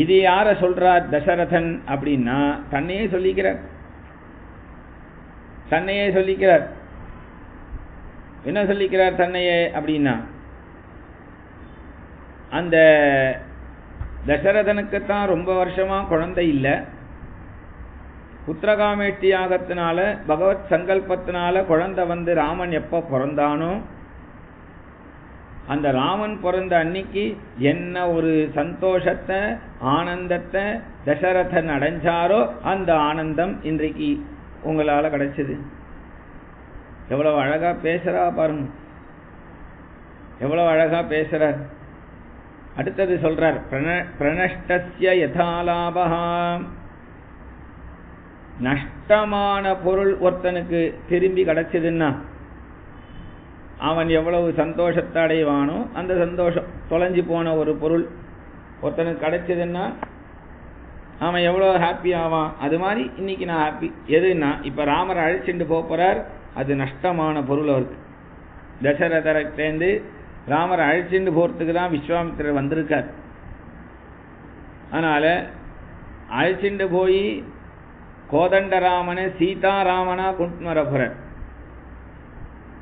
இது யார சொல்றார் தசரதன் அப்படின்னா தன்னையே சொல்லிக்கிறார். என்ன சொல்லிக்கிறார் தன்னையே அப்படின்னா, அந்த தசரதனுக்குத்தான் ரொம்ப வருஷமா குழந்தை இல்லை. புத்திரகாமேஷ்டி யாகத்தினால பகவத் சங்கல்பத்தினால குழந்தை வந்து ராமன் எப்ப பிறந்தானோ அந்த ராமன் பிறந்த அன்னைக்கு என்ன ஒரு சந்தோஷத்தை ஆனந்தத்தை தசரதன் அடைஞ்சாரோ அந்த ஆனந்தம் இன்றைக்கு உங்களால கிடைச்சது. எவ்வளவு அழகா பேசுறா பாருங்க, எவ்வளவு அழகா பேசுறார். அடுத்தது சொல்றார், பிரணஷ்டஸ்ய யதாலாபஹா. நஷ்டமான பொருள் ஒருத்தனுக்கு திரும்பி கிடைச்சதுன்னா அவன் எவ்வளவு சந்தோஷத்தை அடைவானோ அந்த சந்தோஷம். தொலைஞ்சு போன ஒரு பொருள் ஒருத்தனுக்கு கிடைச்சதுன்னா அவன் எவ்வளோ ஹாப்பி ஆவான். அது மாதிரி இன்னைக்கு நான் ஹாப்பி. எதுன்னா இப்போ ராமரை அழைச்சிட்டு போறார், அது நஷ்டமான பொருள் அவருக்கு. தசரதர்கிட்டேருந்து ராமரை அழைச்சிட்டு போறதுக்கு தான் விஸ்வாமித்திரர் வந்திருக்கார். அதனால அழைச்சிட்டு போய் கோதண்டராமனை சீதாராமனா கொண்டு வர போறார்.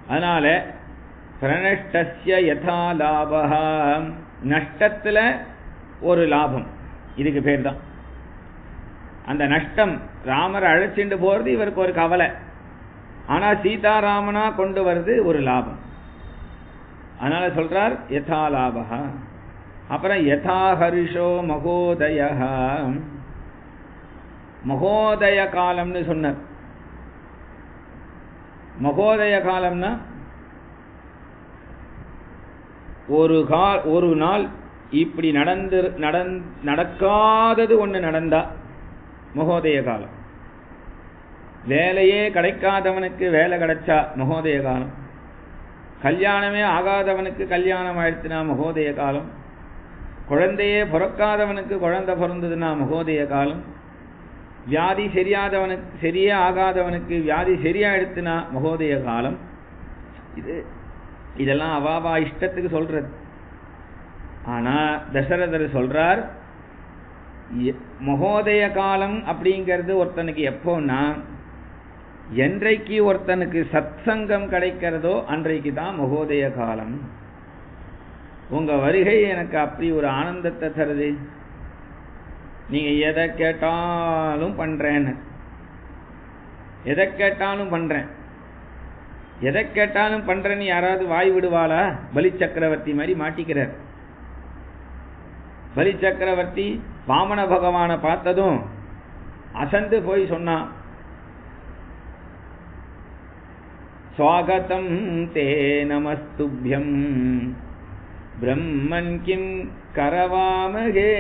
அதனால பிரணஷ்டஸ்ய யதா லாபஹா, நஷ்டத்துல ஒரு லாபம், இதுக்கு பேர் தான். அந்த நஷ்டம் ராமரை அழைச்சிட்டு போறது இவருக்கு ஒரு கவலை, ஆனா சீதாராமனா கொண்டு வருது ஒரு லாபம். அதனால சொல்றார் யதா லாபஹா. அப்புறம் யதா ஹரிஷோ மகோதயஹ, மகோதய காலம்னு சொன்னார். மகோதய காலம்னா ஒரு நாள் இப்படி நடக்காதது ஒண்ணு நடந்தா மகோதய காலம். வேலையே கிடைக்காதவனுக்கு வேலை கிடைச்சா மகோதய காலம். கல்யாணமே ஆகாதவனுக்கு கல்யாணம் ஆயிடுச்சுனா மகோதய காலம். குழந்தையே பிறக்காதவனுக்கு குழந்தை பிறந்ததுன்னா மகோதய காலம். வியாதி சரியே ஆகாதவனுக்கு வியாதி சரியாயிடுச்சுனா மகோதய காலம். இதெல்லாம் அவாவா இஷ்டத்துக்கு சொல்றது. ஆனா தசரதர் சொல்றார், மகோதய காலம் அப்படிங்கிறது ஒருத்தனுக்கு எப்போன்னா என்றைக்கு ஒருத்தனுக்கு சத்சங்கம் கிடைக்கிறதோ அன்றைக்கு தான் மகோதய காலம். உங்க வருகை எனக்கு அப்படி ஒரு ஆனந்தத்தை தருது. நீங்க எதை கேட்டாலும் பண்றேன்னு, எதை கேட்டாலும் பண்றேன்னு யாராவது வாய் விடுவாளா? பலி சக்கரவர்த்தி மாதிரி மாட்டிக்கிறார். பலி சக்கரவர்த்தி வாமன பகவானை பார்த்ததும் அசந்து போய் சொன்னான், ஸ்வாகதம் தே நமஸ்துப்யம் பிரம்மன் கிம் கரவாமகே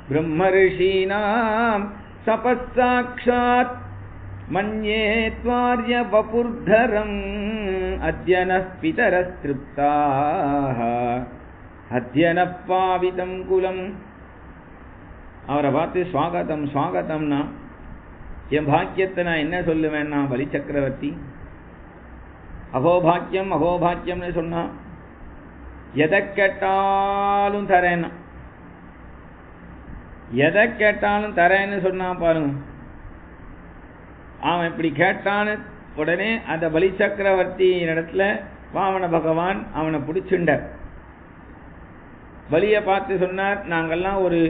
பிரம்மர்ஷீனாம் சபசாக்ஷாத் மன்யே த்வார்ய வபுர்தரம் அத்யனः பிதரஸ்திருப்தாः அத்யனः பாவிதம் குலம். அவரை பார்த்து ஸ்வாகதம் ஸ்வாகதம்னா என் பாக்கியத்தை நான் என்ன சொல்லுவேன்னா, பலி சக்கரவர்த்தி அகோபாக்கியம் அகோபாக்கியம்னு சொன்னா எதை கேட்டாலும் தரேன்னா, எதை கேட்டாலும் தரேன்னு சொன்னா பாருங்க. அவன் இப்படி கேட்டான்னு உடனே அந்த பலி சக்கரவர்த்தி இடத்துல வாமன பகவான் அவனை பிடிச்சுண்டார். பலியை பார்த்து சொன்னார், நாங்கள்லாம் ஒரு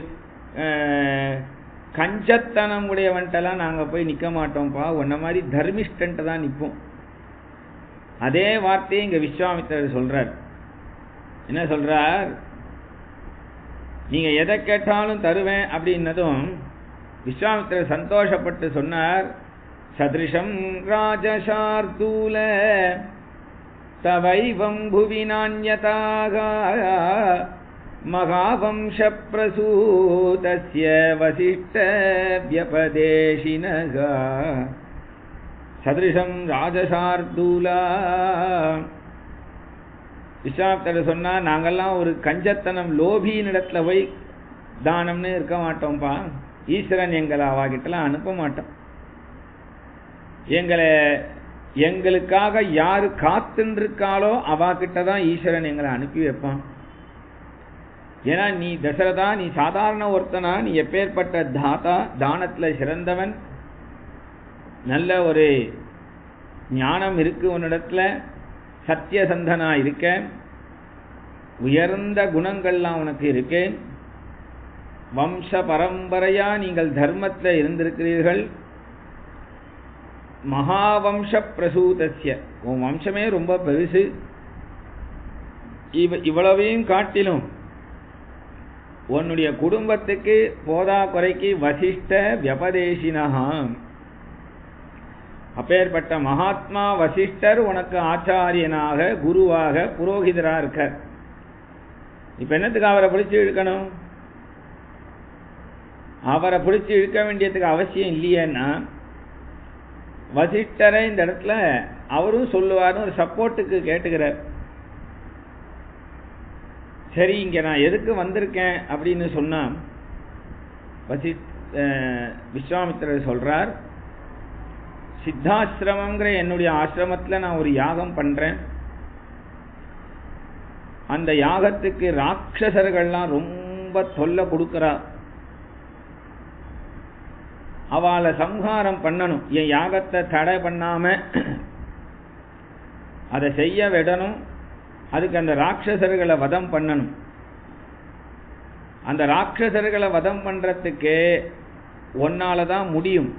கஞ்சத்தனம் உடையவன்ட்டெல்லாம் நாங்கள் போய் நிற்க மாட்டோம்ப்பா, உன்ன மாதிரி தர்மிஷ்டன்ட்டு தான் நிற்போம். அதே வார்த்தையை இங்கே விஸ்வாமித்திரர் சொல்றார். என்ன சொல்றார்? நீங்க எதை கேட்டாலும் தருவேன் அப்படின்னதும் விஸ்வாமித்திரர் சந்தோஷப்பட்டு சொன்னார், சதிருஷம் ராஜசார்தூல தவைவம் புவி நான்யதாக மகாவம்ச பிரசூதஸ்ய வசிஷ்ட வியபதேசினக. சதிருஷம் ராஜசார்தூலா. விஸ்வாமித்திரர் சொன்னா, நாங்கள்லாம் ஒரு கஞ்சத்தனம் லோபியின் இடத்துல போய் தானம்னு இருக்க மாட்டோம்ப்பா. ஈஸ்வரன் எங்களை அவாகிட்டலாம் அனுப்ப மாட்டோம். எங்களை எங்களுக்காக யாரு காத்துருக்காளோ அவாகிட்ட தான் ஈஸ்வரன் எங்களை அனுப்பி வைப்பான். ஏன்னா நீ தசரதா, நீ சாதாரண ஒருத்தனா, நீ எப்பேற்பட்ட தாத்தா, தானத்துல சிறந்தவன், நல்ல ஒரு ஞானம் இருக்கு உன்னிடத்துல, சத்தியசந்தனா இருக்க, உயர்ந்த குணங்கள்லாம் உனக்கு இருக்கு, வம்ச பரம்பரையா நீங்கள் தர்மத்தில் இருந்திருக்கிறீர்கள், மகாவம்ச பிரசூதஸ்ய, உன் வம்சமே ரொம்ப பெருசு, இவ்வளவையும் காட்டிலும் உன்னுடைய குடும்பத்துக்கு போதா குறைக்கு வசிஷ்ட வியபதேசினஹா, அப்பேற்பட்ட மகாத்மா வசிஷ்டர் உனக்கு ஆச்சாரியனாக குருவாக புரோகிதரா இருக்கார். இப்ப என்னத்துக்கு அவரை பிடிச்சி இழுக்கணும்? அவரை பிடிச்சி இழுக்க வேண்டியதுக்கு அவசியம் இல்லையேன்னா, வசிஷ்டரை இந்த இடத்துல அவரும் சொல்லுவார்னு ஒரு சப்போர்ட்டுக்கு கேட்டுக்கிறார். சரி, இங்க நான் எதுக்கு வந்திருக்கேன் அப்படின்னு சொன்னா, விஸ்வாமித்திரர் சொல்றார், சித்தாசிரமங்கிற என்னுடைய ஆசிரமத்தில் நான் ஒரு யாகம் பண்றேன். அந்த யாகத்துக்கு ராட்சசர்கள்லாம் ரொம்ப தொல்லை கொடுக்கிறா. அவளை சம்ஹாரம் பண்ணணும். என் யாகத்தை தடை பண்ணாம அதை செய்ய விடணும். அதுக்கு அந்த ராட்சசர்களை வதம் பண்ணணும். அந்த ராட்சசர்களை வதம் பண்றதுக்கு ஒன்னாலதான் முடியும்.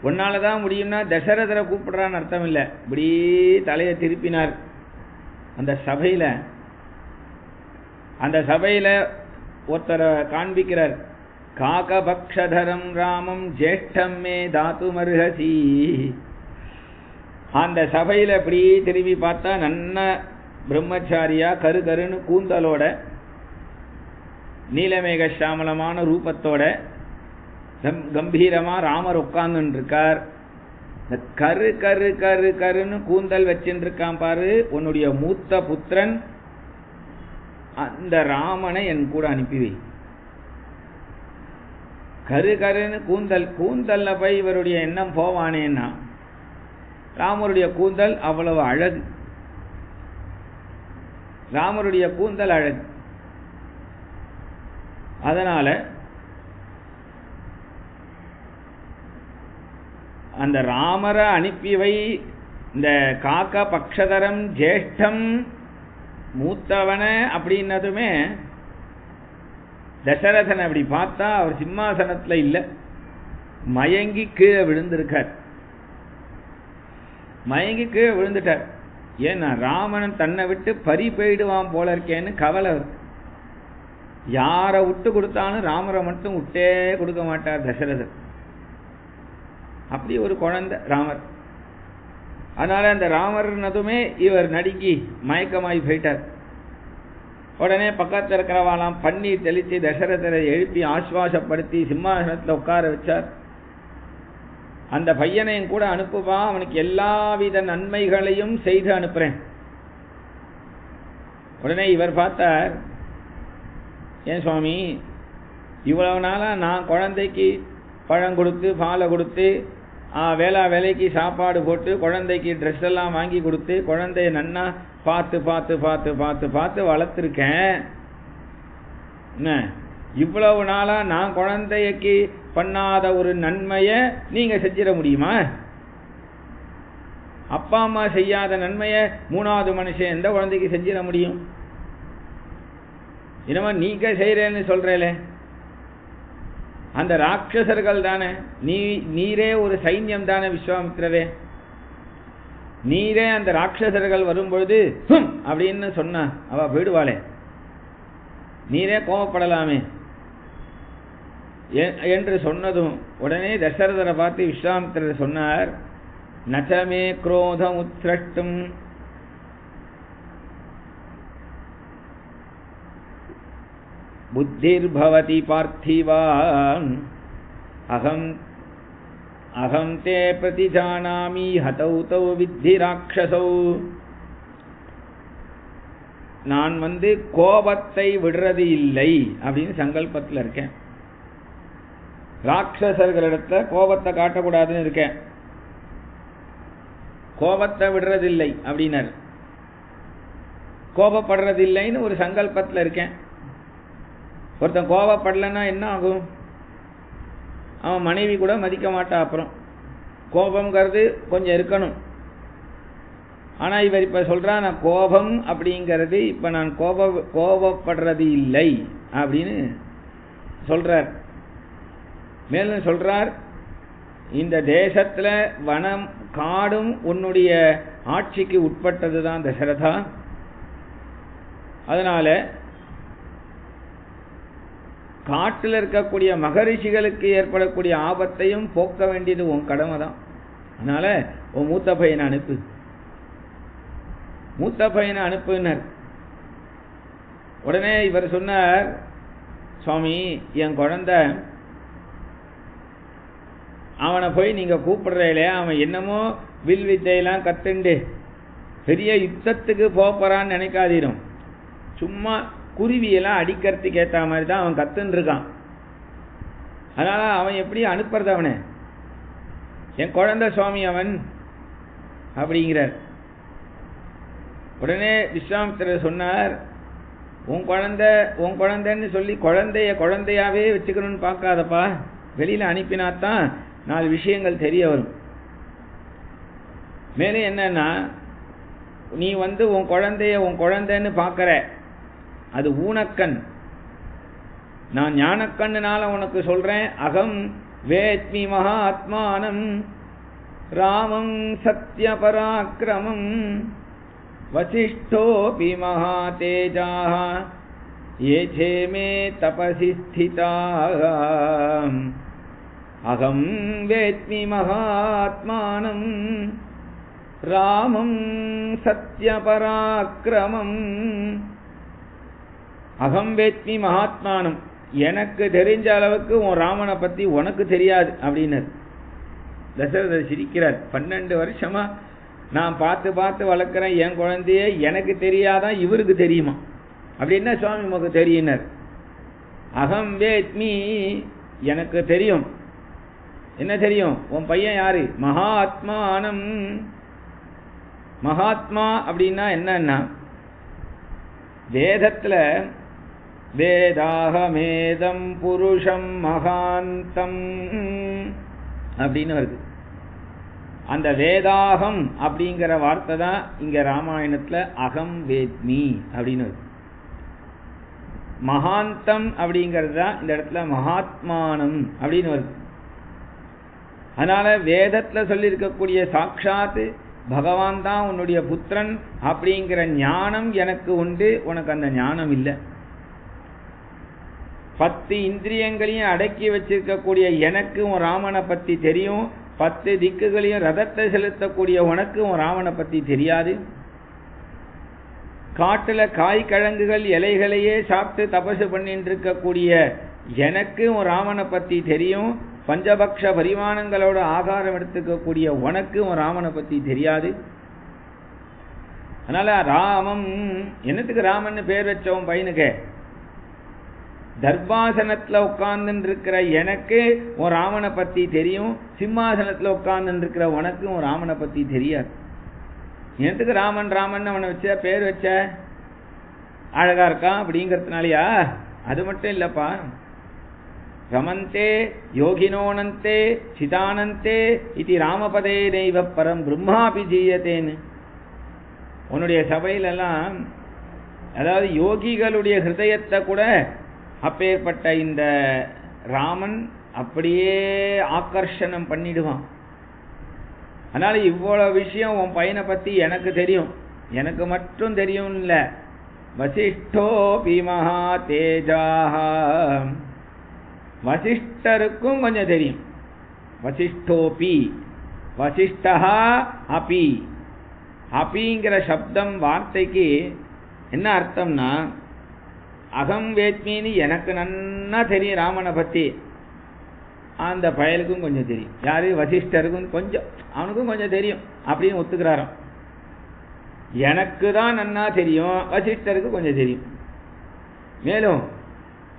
ஒன்னாலதான் முடியும்னா தசரதரை கூப்பிடுறான்னு அர்த்தம் இல்லை. இப்படி தலையை திருப்பினார் அந்த சபையில. அந்த சபையில ஒருத்தரை காண்பிக்கிறார். காகபக்ஷதரம் ராமம் ஜேஷ்டம் மே தாத்து மருகசி. அந்த சபையில இப்படி திரும்பி பார்த்தா நன்ன பிரம்மச்சாரியா கரு கருன்னு கூந்தலோட நீலமேக சாமலமான ரூபத்தோட கம்பீரமா ராமர் உட்கார்ந்து இருக்கார். இந்த கரு கரு கரு கருன்னு கூந்தல் வச்சுட்டு இருக்கான் பாரு, உன்னுடைய மூத்த புத்திரன், அந்த ராமனை என் கூட அனுப்பிவை. கரு கருன்னு கூந்தல்ல போய் இவருடைய எண்ணம் போவானேன்னா, ராமருடைய கூந்தல் அவ்வளவு அழகு. ராமருடைய கூந்தல் அழகு. அதனால அந்த ராமரை அனுப்பிவை. இந்த காக்க பக்ஷதரம் ஜேஷ்டம் மூத்தவன அப்படின்னதுமே தசரதன் அப்படி பார்த்தா அவர் சிம்மாசனத்துல இல்ல, மயங்கி கீழே விழுந்திருக்கார். மயங்கி கீழே விழுந்துட்டார். ஏன்னா ராமன் தன்னை விட்டு பறி போயிடுவான் போல இருக்கேன்னு கவலை. யாரை விட்டு கொடுத்தாலும் ராமரை மட்டும் விட்டே கொடுக்க மாட்டார் தசரதன். அப்படி ஒரு குழந்தை ராமர். அதனால அந்த ராமர்னதுமே இவர் நடுங்கி மயக்கமாய் போயிட்டார். உடனே பக்கத்தில் இருக்கிறவாலாம் பன்னீர் தெளித்து தசரதரை எழுப்பி ஆஸ்வாசப்படுத்தி சிம்மாசனத்தில் உட்கார வச்சார். அந்த பையனையும் கூட அனுப்புவா, அவனுக்கு எல்லாவித நன்மைகளையும் செய்து அனுப்புறேன். உடனே இவர் பார்த்தார், ஏன் சுவாமி, இவ்வளவு நாளா நான் குழந்தைக்கு பழம் கொடுத்து பாலை கொடுத்து வேலைக்கு சாப்பாடு போட்டு குழந்தைக்கு ட்ரெஸ் எல்லாம் வாங்கி கொடுத்து குழந்தைய நன்னா பார்த்து பார்த்து பார்த்து பார்த்து பார்த்து வளர்த்துருக்கேன். இவ்வளவு நாளா நான் குழந்தைக்கு பண்ணாத ஒரு நன்மையை நீங்க செஞ்சிட முடியுமா? அப்பா அம்மா செய்யாத நன்மையை மூணாவது மனுஷன் எந்த குழந்தைக்கு செஞ்சிட முடியும்? என்னமா நீங்க செய்யறேன்னு சொல்றேல, அந்த ராட்சசர்கள் தானே, நீரே ஒரு சைன்யம் தானே விஸ்வாமித்திரரே. நீரே அந்த ராட்சசர்கள் வரும்பொழுது அப்படின்னு சொன்னா அவ போயிடுவாளே, நீரே கோபப்படலாமே என்று சொன்னதும் உடனே தசரதரை பார்த்து விஸ்வாமித்திரர் சொன்னார், நச்சமே குரோதம் உத்ரஷ்டும் புத்திர்பவதி பார்த்திவான் அகம் தே பிரதிஜானாமி ஹதௌ தௌ வித்தி ராட்சசௌ. நான் கோபத்தை விடுறது இல்லை அப்படின்னு சங்கல்பத்தில் இருக்கேன். ராட்சசர்களிடத்துல கோபத்தை காட்டக்கூடாதுன்னு இருக்கேன். கோபத்தை விடுறதில்லை அப்படின்னார். கோபப்படுறதில்லைன்னு ஒரு சங்கல்பத்தில் இருக்கேன். ஒருத்தன் கோபப்படலைன்னா என்ன ஆகும்? அவன் மனைவி கூட மதிக்க மாட்டான். அப்புறம் கோபம்ங்கிறது கொஞ்சம் இருக்கணும். ஆனால் இவர் இப்போ சொல்கிறான், நான் கோபம் அப்படிங்கிறது இப்போ நான் கோபப்படுறது இல்லை அப்படின்னு சொல்கிறார். மேலும் சொல்கிறார், இந்த தேசத்தில் வனம் காடும் உன்னுடைய ஆட்சிக்கு உட்பட்டது தான் தசரதா. அதனால காட்டில் இருக்கக்கூடிய மகரிஷிகளுக்கு ஏற்படக்கூடிய ஆபத்தையும் போக்க வேண்டியது உன் கடமை தான். அதனால உன் மூத்த பையனை அனுப்பு, மூத்த பையனை அனுப்புனர். உடனே இவர் சொன்னார், சுவாமி என் குழந்தை அவனை போய் நீங்க கூப்பிடுறீங்களே, அவன் என்னமோ வில் வித்தையெல்லாம் கத்துண்டு பெரிய யுத்தத்துக்கு போறான்னு நினைக்காதீரும். சும்மா குருவியெல்லாம் அடிக்கிறதுக்கு ஏற்ற மாதிரி தான் அவன் கத்துன்னு இருக்கான். அதனால அவன் எப்படி அனுப்புறது? அவனை என் குழந்தை சுவாமி அவன் அப்படிங்கிறார். உடனே விஸ்வாமித்திரர் சொன்னார், உன் குழந்தைன்னு சொல்லி குழந்தையாவே வச்சுக்கணும்னு பார்க்காதப்பா. வெளியில அனுப்பினாத்தான் 4 விஷயங்கள் தெரிய வரும். மேலே என்னன்னா, நீ உன் குழந்தைன்னு பார்க்கற, அது ஊனக்கண். நான் ஞானக்கண்ணுனால உனக்கு சொல்றேன். அகம் வேத்மி மகாத்மானம் ராமம் சத்ய பராக்கிரமம் வசிஷ்டோபி மகாதேஜாஹ ஏசே மே தபசி ஸ்திதாஹ அகம் வேத்மி மகாத்மானம் ராமம் சத்ய பராக்கிரமம். அகம் வேத்மி மகாத்மானம், எனக்கு தெரிஞ்ச அளவுக்கு உன் ராமனை பத்தி உனக்கு தெரியாது அப்படின்னார். தசரதர் சிரிக்கிறார். 12 வருஷமா நான் பார்த்து வளர்க்குறேன் என் குழந்தைய, எனக்கு தெரியாதான் இவருக்கு தெரியுமா? அப்படி என்ன சுவாமி உமக்கு தெரியினர்? அகம் வேத்மி, எனக்கு தெரியும். என்ன தெரியும்? உன் பையன் யாரு? மகாத்மானம். மகாத்மா அப்படின்னா என்னன்னா, வேதத்துல வேதாகமேதம் புருஷம் மகாந்தம் அப்படின்னு வருது. அந்த வேதாகம் அப்படிங்கிற வார்த்தை தான் இங்க ராமாயணத்துல அகம் வேத்மி அப்படின்னு வருது. மகாந்தம் அப்படிங்கிறது தான் இந்த இடத்துல மகாத்மானம் அப்படின்னு வருது. அதனால வேதத்துல சொல்லி இருக்கக்கூடிய சாட்சாத் பகவான் தான் உன்னுடைய புத்திரன் அப்படிங்கிற ஞானம் எனக்கு உண்டு, உனக்கு அந்த ஞானம் இல்லை. 10 இந்திரியங்களையும் அடக்கி வச்சிருக்கக்கூடிய எனக்கு உன் ராமனை பத்தி தெரியும். 10 திக்குகளையும் ரதத்தை செலுத்தக்கூடிய உனக்கு உன் ராமனை பத்தி தெரியாது. காட்டுல காய்கிழங்குகள் இலைகளையே சாப்பிட்டு தபசு பண்ணிட்டு இருக்கக்கூடிய எனக்கு உன் ராமனை பத்தி தெரியும். பஞ்சபக்ஷ பரிமாணங்களோட ஆகாரம் எடுத்துக்கக்கூடிய உனக்கு உன் ராமனை பத்தி தெரியாது. அதனால ராமம், என்னத்துக்கு ராமன் பேர் வச்சவன் பையனுக்கு? தர்பாசனத்துல உட்கார்ந்து இருக்கிற எனக்கு உன் ராமனை பத்தி தெரியும். சிம்மாசனத்துல உட்கார்ந்து இருக்கிற உனக்கு உன் ராமனை பத்தி தெரியாது. என்னத்துக்கு ராமன் அவனை வச்ச பேர் வச்ச? அழகா இருக்கான் அப்படிங்கிறதுனாலயா? அது மட்டும் இல்லப்பா. ரமந்தே யோகினோனந்தே சிதானந்தே இது ராமபதே தெய்வ பரம் பிரம்மாபி ஜீயத்தேன்னு உன்னுடைய சபையிலெல்லாம், அதாவது யோகிகளுடைய ஹிருதயத்தை கூட அப்பேற்பட்ட இந்த ராமன் அப்படியே ஆகர்ஷணம் பண்ணிடுவான். அதனால இவ்வளவு விஷயம் உன் பையனை பத்தி எனக்கு தெரியும். எனக்கு மட்டும் தெரியும் இல்ல, வசிஷ்டோபி மகா தேஜாஹ, வசிஷ்டருக்கும் கொஞ்சம் தெரியும். வசிஷ்டோபி, வசிஷ்டா அபி, அபிங்கிற சப்தம் வார்த்தைக்கு என்ன அர்த்தம்னா, அகம் வேத்மின்னு எனக்கு நன்னா தெரியும் ராமனை பத்தி, அந்த பயலுக்கும் கொஞ்சம் தெரியும். யாரு? வசிஷ்டருக்கும் கொஞ்சம், அவனுக்கும் கொஞ்சம் தெரியும் அப்படின்னு ஒத்துக்கிறாராம். எனக்கு தான் நன்னா தெரியும், வசிஷ்டருக்கு கொஞ்சம் தெரியும். மேலும்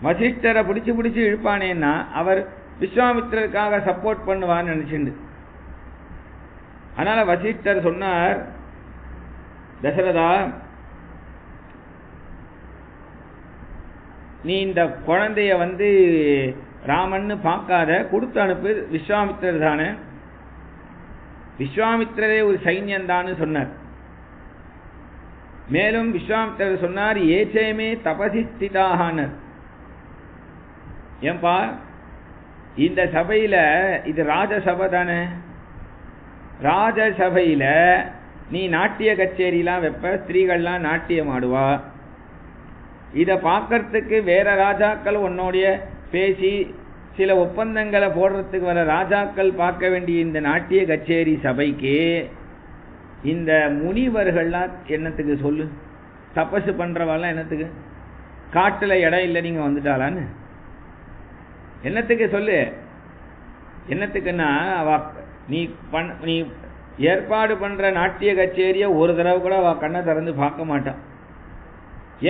வசிஷ்டரை பிடிச்சு இழுப்பானேன்னா அவர் விஸ்வாமித்திரருக்காக சப்போர்ட் பண்ணுவான்னு நினைச்சுண்டு, அதனால வசிஷ்டர் சொன்னார், தசரதா, நீ இந்த குழந்தைய ராமன்னு பார்க்காத, கொடுத்து அனுப்பு. விஸ்வாமித்திரர் தானே, விஸ்வாமித்திரரே ஒரு சைன்யந்தான்னு சொன்னார். மேலும் விஸ்வாமித்திரர் சொன்னார், ஏச்சேமே தபசி ஸ்திதாகனர். ஏன்பா, இந்த சபையில இது ராஜசபை தானே, ராஜசபையில நீ நாட்டிய கச்சேரிலாம் வைப்ப, ஸ்திரீகள்லாம் நாட்டியம் ஆடுவா. இதை பார்க்கறதுக்கு வேற ராஜாக்கள் உன்னோடைய பேசி சில ஒப்பந்தங்களை போடுறதுக்கு வர ராஜாக்கள் பார்க்க வேண்டிய இந்த நாட்டிய கச்சேரி சபைக்கு இந்த முனிவர்கள்லாம் என்னத்துக்கு சொல்லு? தபசு பண்றவாலாம் என்னத்துக்கு? காட்டுல இடம் இல்லை நீங்க வந்துட்டாளான்னு என்னத்துக்கு சொல்லு? என்னத்துக்குன்னா, நீ ஏற்பாடு பண்ற நாட்டிய கச்சேரிய ஒரு தடவை கூட அவ கண்ணை திறந்து பார்க்க மாட்டான்.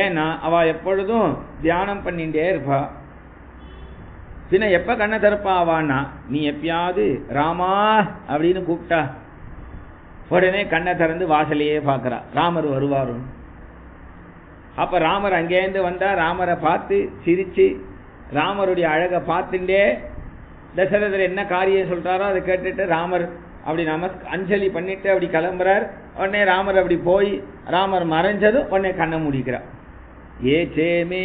ஏன்னா அவ எப்பொழுதும் தியானம் பண்ணிட்டே இருப்பா. பின்ன எப்ப கண்ணை திறப்பா ஆவான்னா, நீ எப்பயாவது ராமா அப்படின்னு கூப்பிட்டா உடனே கண்ணை திறந்து வாசலையே பார்க்கறா, ராமர் வருவாரு. அப்ப ராமர் அங்கேருந்து வந்தா ராமரை பார்த்து சிரிச்சு ராமருடைய அழகை பார்த்துட்டே தசரதர் என்ன காரியம் சொல்றாரோ அதை கேட்டுட்டு ராமர் அப்படி அஞ்சலி பண்ணிட்டு அப்படி கிளம்புறார். உடனே ராமர் அப்படி போய் ராமர் மறைஞ்சதும் உடனே கண்ணை முடிக்கிறார். ஏ சேமே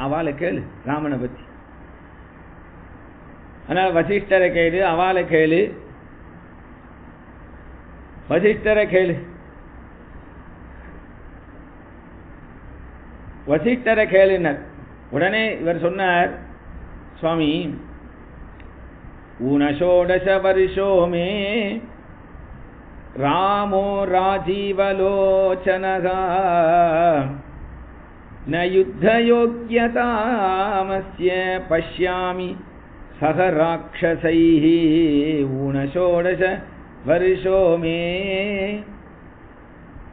அவளை கேளு ராமனை பத்தி. அதனால வசிஷ்டரை கேளு, அவளை கேளு, வசிஷ்டரை கேளு, வசிஷ்டரை கேளுனர். உடனே இவர் சொன்னார், சுவாமி, ஊனஷோடச வருஷோ மே ராமோ ராஜீவலோச்சனகா ந யுத்தயோக்யதாமஸ்ய பஷ்யாமி சக ராட்சசைஹி ஊனஷோடச வருஷோ மே.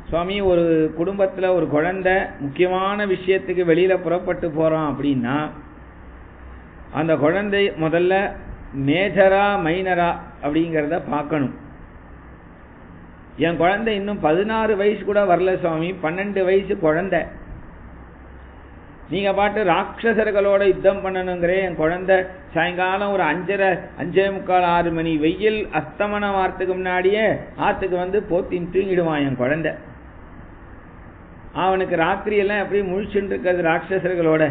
சுவாமி, ஒரு குடும்பத்தில் ஒரு குழந்தை முக்கியமான விஷயத்துக்கு வெளியில புறப்பட்டு போறான் அப்படின்னா அந்த குழந்தை முதல்ல மேஜரா மைனரா அப்படிங்கிறத பார்க்கணும். என் குழந்தை இன்னும் 16 வயசு கூட வரல சுவாமி, 12 வயசு குழந்தை. நீங்க பாட்டு ராட்சசர்களோட யுத்தம் பண்ணணுங்கிற என் குழந்தை சாயங்காலம் ஒரு 5:45 6 மணி வெயில் அஸ்தமனம் ஆறதுக்கு முன்னாடியே ஆத்துக்கு போத்தின்னு தூங்கிடுவான் என் குழந்தை. அவனுக்கு ராத்திரி எல்லாம் எப்படி முழிச்சுட்டு இருக்கிறது ராட்சசர்களோட.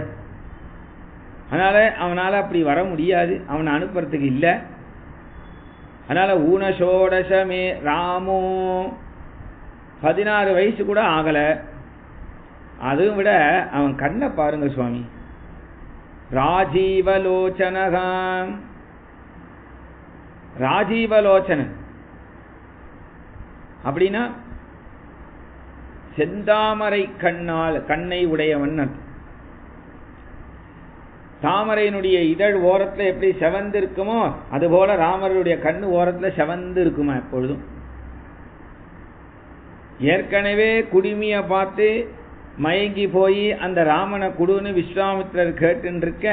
அதனால அவனால அப்படி வர முடியாது, அவனை அனுப்புறதுக்கு இல்லை. அதனால ஊனஷோடசமே ராமோ 16 வயசு கூட ஆகல. அதுவும் விட அவன் கண்ணை பாருங்க சுவாமி, ராஜீவலோச்சனகாம், ராஜீவலோச்சனன் அப்படின்னா செந்தாமரை கண்ணை உடையவன். தாமரையினுடைய இதழ் ஓரத்தில் எப்படி செவந்து இருக்குமோ அதுபோல ராமருடைய கண்ணு ஓரத்தில் செவந்து இருக்குமா எப்பொழுதும். ஏற்கனவே குடுமிய பார்த்து மயங்கி போய் அந்த ராமனை குடுன்னு விஸ்வாமித்திரர் கேட்டுன்னு இருக்க,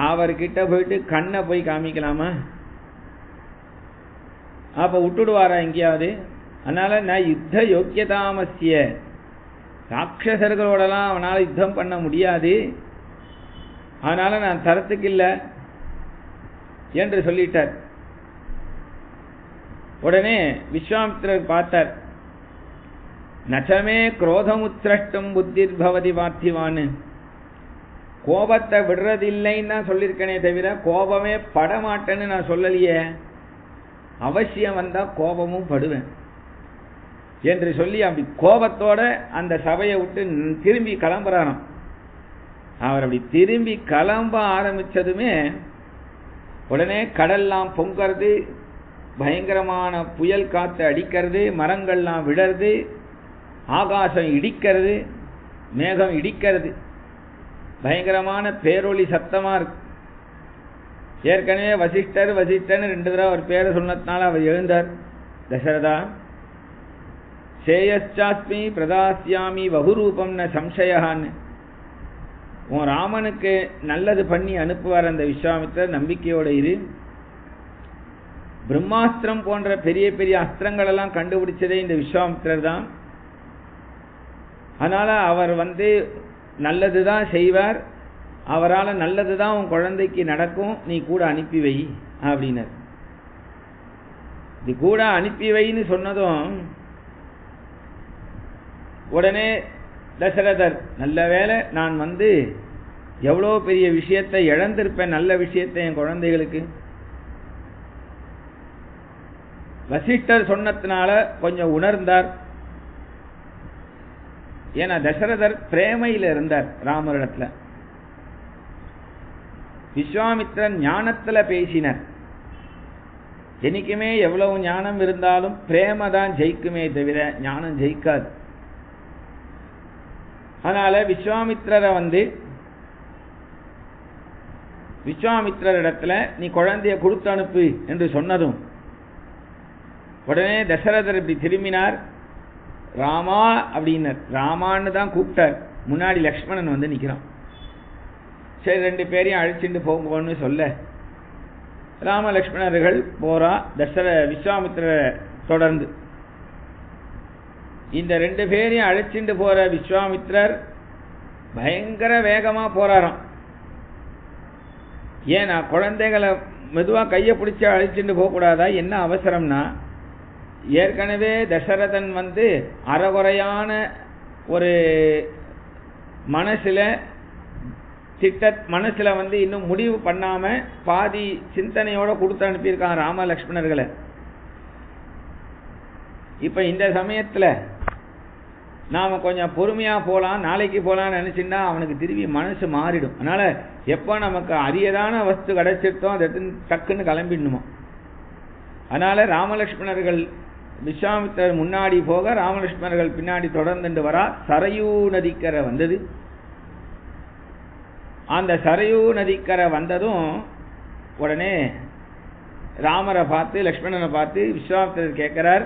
அவர்கிட்ட போயிட்டு கண்ணை போய் காமிக்கலாமா? அப்ப விட்டுடுவாரா எங்கேயாவது? அதனால நான் யுத்த யோக்கியதாமஸ்ய, ராட்சசர்களோடலாம் அவனால் யுத்தம் பண்ண முடியாது, அதனால நான் தரத்துக்கு இல்லை என்று சொல்லிட்டார். உடனே விஸ்வாமித்திரர் பார்த்தார், நச்சமே குரோதமுத்திரஷ்டும் புத்திர் பவதி பார்த்திவான்னு, கோபத்தை விடுறதில்லைன்னு தான் சொல்லியிருக்கனே தவிர கோபமே படமாட்டேன்னு நான் சொல்லலையே. அவசியம் வந்தா கோபமும் படுவேன் என்று சொல்லி அப்படி கோபத்தோட அந்த சபையை விட்டு திரும்பி கிளம்புறாராம். அவர் அப்படி திரும்பி கிளம்ப ஆரம்பிச்சதுமே உடனே கடல்லாம் பொங்கறது, பயங்கரமான புயல் காத்து அடிக்கிறது, மரங்கள்லாம் விழறது, ஆகாசம் இடிக்கிறது, மேகம் இடிக்கிறது, பயங்கரமான பேரொளி சத்தமா இருக்கு. ஏற்கனவே வசிஷ்டர் 2 தடவை அவர் பேரை சொன்னதுனால அவர் எழுந்தார். தசரதா, சேயஸ்சாஸ்மி பிரதாஸ்யாமி வகுரூபம் ந சம்சயான்னு, உன் ராமனுக்கு நல்லது பண்ணி அனுப்புவார் அந்த விஸ்வாமித்திரர், நம்பிக்கையோட இரு. பிரம்மாஸ்திரம் போன்ற பெரிய பெரிய அஸ்திரங்கள் எல்லாம் கண்டுபிடிச்சதே இந்த விஸ்வாமித்திரர் தான். அதனால அவர் நல்லதுதான் செய்வார், அவரால் நல்லதுதான் உன் குழந்தைக்கு நடக்கும், நீ கூட அனுப்பி வை அப்படின்னார். இது கூட அனுப்பி வைன்னு சொன்னதும் உடனே தசரதர், நல்ல வேளை நான் எவ்வளோ பெரிய விஷயத்தை இழந்திருப்பேன், நல்ல விஷயத்தை என் குழந்தைகளுக்கு. வசிஷ்டர் சொன்னதுனால கொஞ்சம் உணர்ந்தார். ஏன்னா தசரதர் பிரேமையில் இருந்தார் ராமரிடத்துல. விஸ்வாமித்திரன் ஞானத்துல பேசினார். என்னைக்குமே எவ்வளவு ஞானம் இருந்தாலும் பிரேம தான் ஜெயிக்குமே தவிர ஞானம் ஜெயிக்காது. அதனால விஸ்வாமித்திரரிடத்துல நீ குழந்தைய கொடுத்து அனுப்பு என்று சொன்னதும் உடனே தசரதர் இப்படி திரும்பினார். ராமா அப்படின்னார். ராமான்னு தான் கூப்பிட்டார். முன்னாடி லக்ஷ்மணன் நிற்கிறான். சரி, 2 பேரையும் அழைச்சிட்டு போங்கன்னு சொல்ல ராம லக்ஷ்மணர்கள் போறா விஸ்வாமித்திர தொடர்ந்து. இந்த 2 பேரையும் அழைச்சிட்டு போற விஸ்வாமித்திரர் பயங்கர வேகமா போறாராம். ஏன்னா குழந்தைகளை மெதுவா கையை பிடிச்சி அழைச்சிட்டு போக கூடாதா? என்ன அவசரம்னா, ஏற்கனவே தசரதன் அறகுறையான ஒரு மனசுல இன்னும் முடிவு பண்ணாம பாதி சிந்தனையோட கொடுத்து அனுப்பியிருக்கான் ராம லக்ஷ்மணர்களை. இப்ப இந்த சமயத்துல நாம கொஞ்சம் பொறுமையா போலாம், நாளைக்கு போலாம்னு நினைச்சுன்னா அவனுக்கு திரும்பி மனசு மாறிடும். அதனால எப்ப நமக்கு அரியதான வஸ்து கிடைச்சிருத்தோம் அதை டக்குன்னு கிளம்பிடணுமா. அதனால ராமலட்சுமணர்கள் விஸ்வாமித்திரர் முன்னாடி போக ராமலட்சுமணர்கள் பின்னாடி தொடர்ந்துட்டு வரா. சரையூ நதிக்கரை வந்தது. அந்த சரையூ நதிக்கரை வந்ததும் உடனே ராமரை பார்த்து லக்ஷ்மணனை பார்த்து விஸ்வாமித்திரர் கேட்கிறார்,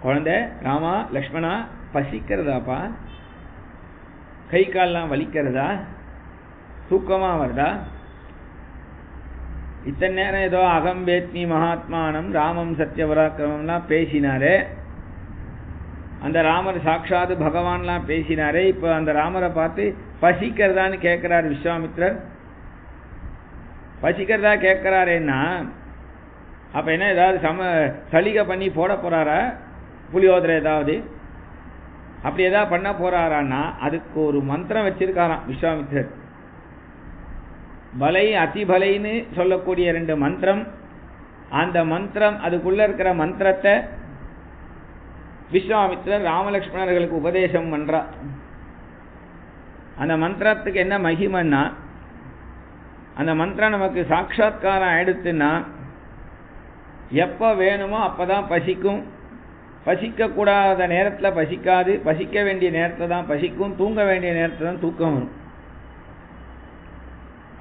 குழந்தை ராமா லக்ஷ்மணா, பசிக்கிறதாப்பா? கை கால்லாம் வலிக்கிறதா? தூக்கமா வருதா? இத்தனை நேரம் ஏதோ அகம்பேத்மி மகாத்மானம் ராமம் சத்யபராக்கிரமம்லாம் பேசினாரே, அந்த ராமர் சாட்சாத் பகவான்லாம் பேசினாரே, இப்போ அந்த ராமரை பார்த்து பசிக்கிறதான்னு கேட்கிறார் விஸ்வாமித்திரர். பசிக்கிறதா கேட்கிறாரேன்னா அப்ப என்ன ஏதாவது சலிகை பண்ணி போட போறாரா? புலியோதரை ஏதாவது அப்படி ஏதாவது பண்ண போறாரான்னா அதுக்கு ஒரு மந்திரம் வச்சிருக்காராம் விஸ்வாமித்திரர். பலை அதிபலைன்னு சொல்லக்கூடிய 2 மந்திரம். அந்த மந்திரம், அதுக்குள்ள இருக்கிற மந்திரத்தை விஸ்வாமித்திரர் ராமலட்சுமணர்களுக்கு உபதேசம் பண்றா. அந்த மந்திரத்துக்கு என்ன மகிமைன்னா, அந்த மந்திரம் நமக்கு சாட்சாத்காரம் ஆயிடுச்சுன்னா எப்ப வேணுமோ அப்பதான் பசிக்கும், பசிக்க கூடாத நேரத்தில் பசிக்காது, பசிக்க வேண்டிய நேரத்தில் தான் பசிக்கும், தூங்க வேண்டிய நேரத்தில் தான் தூக்கம் வரும்.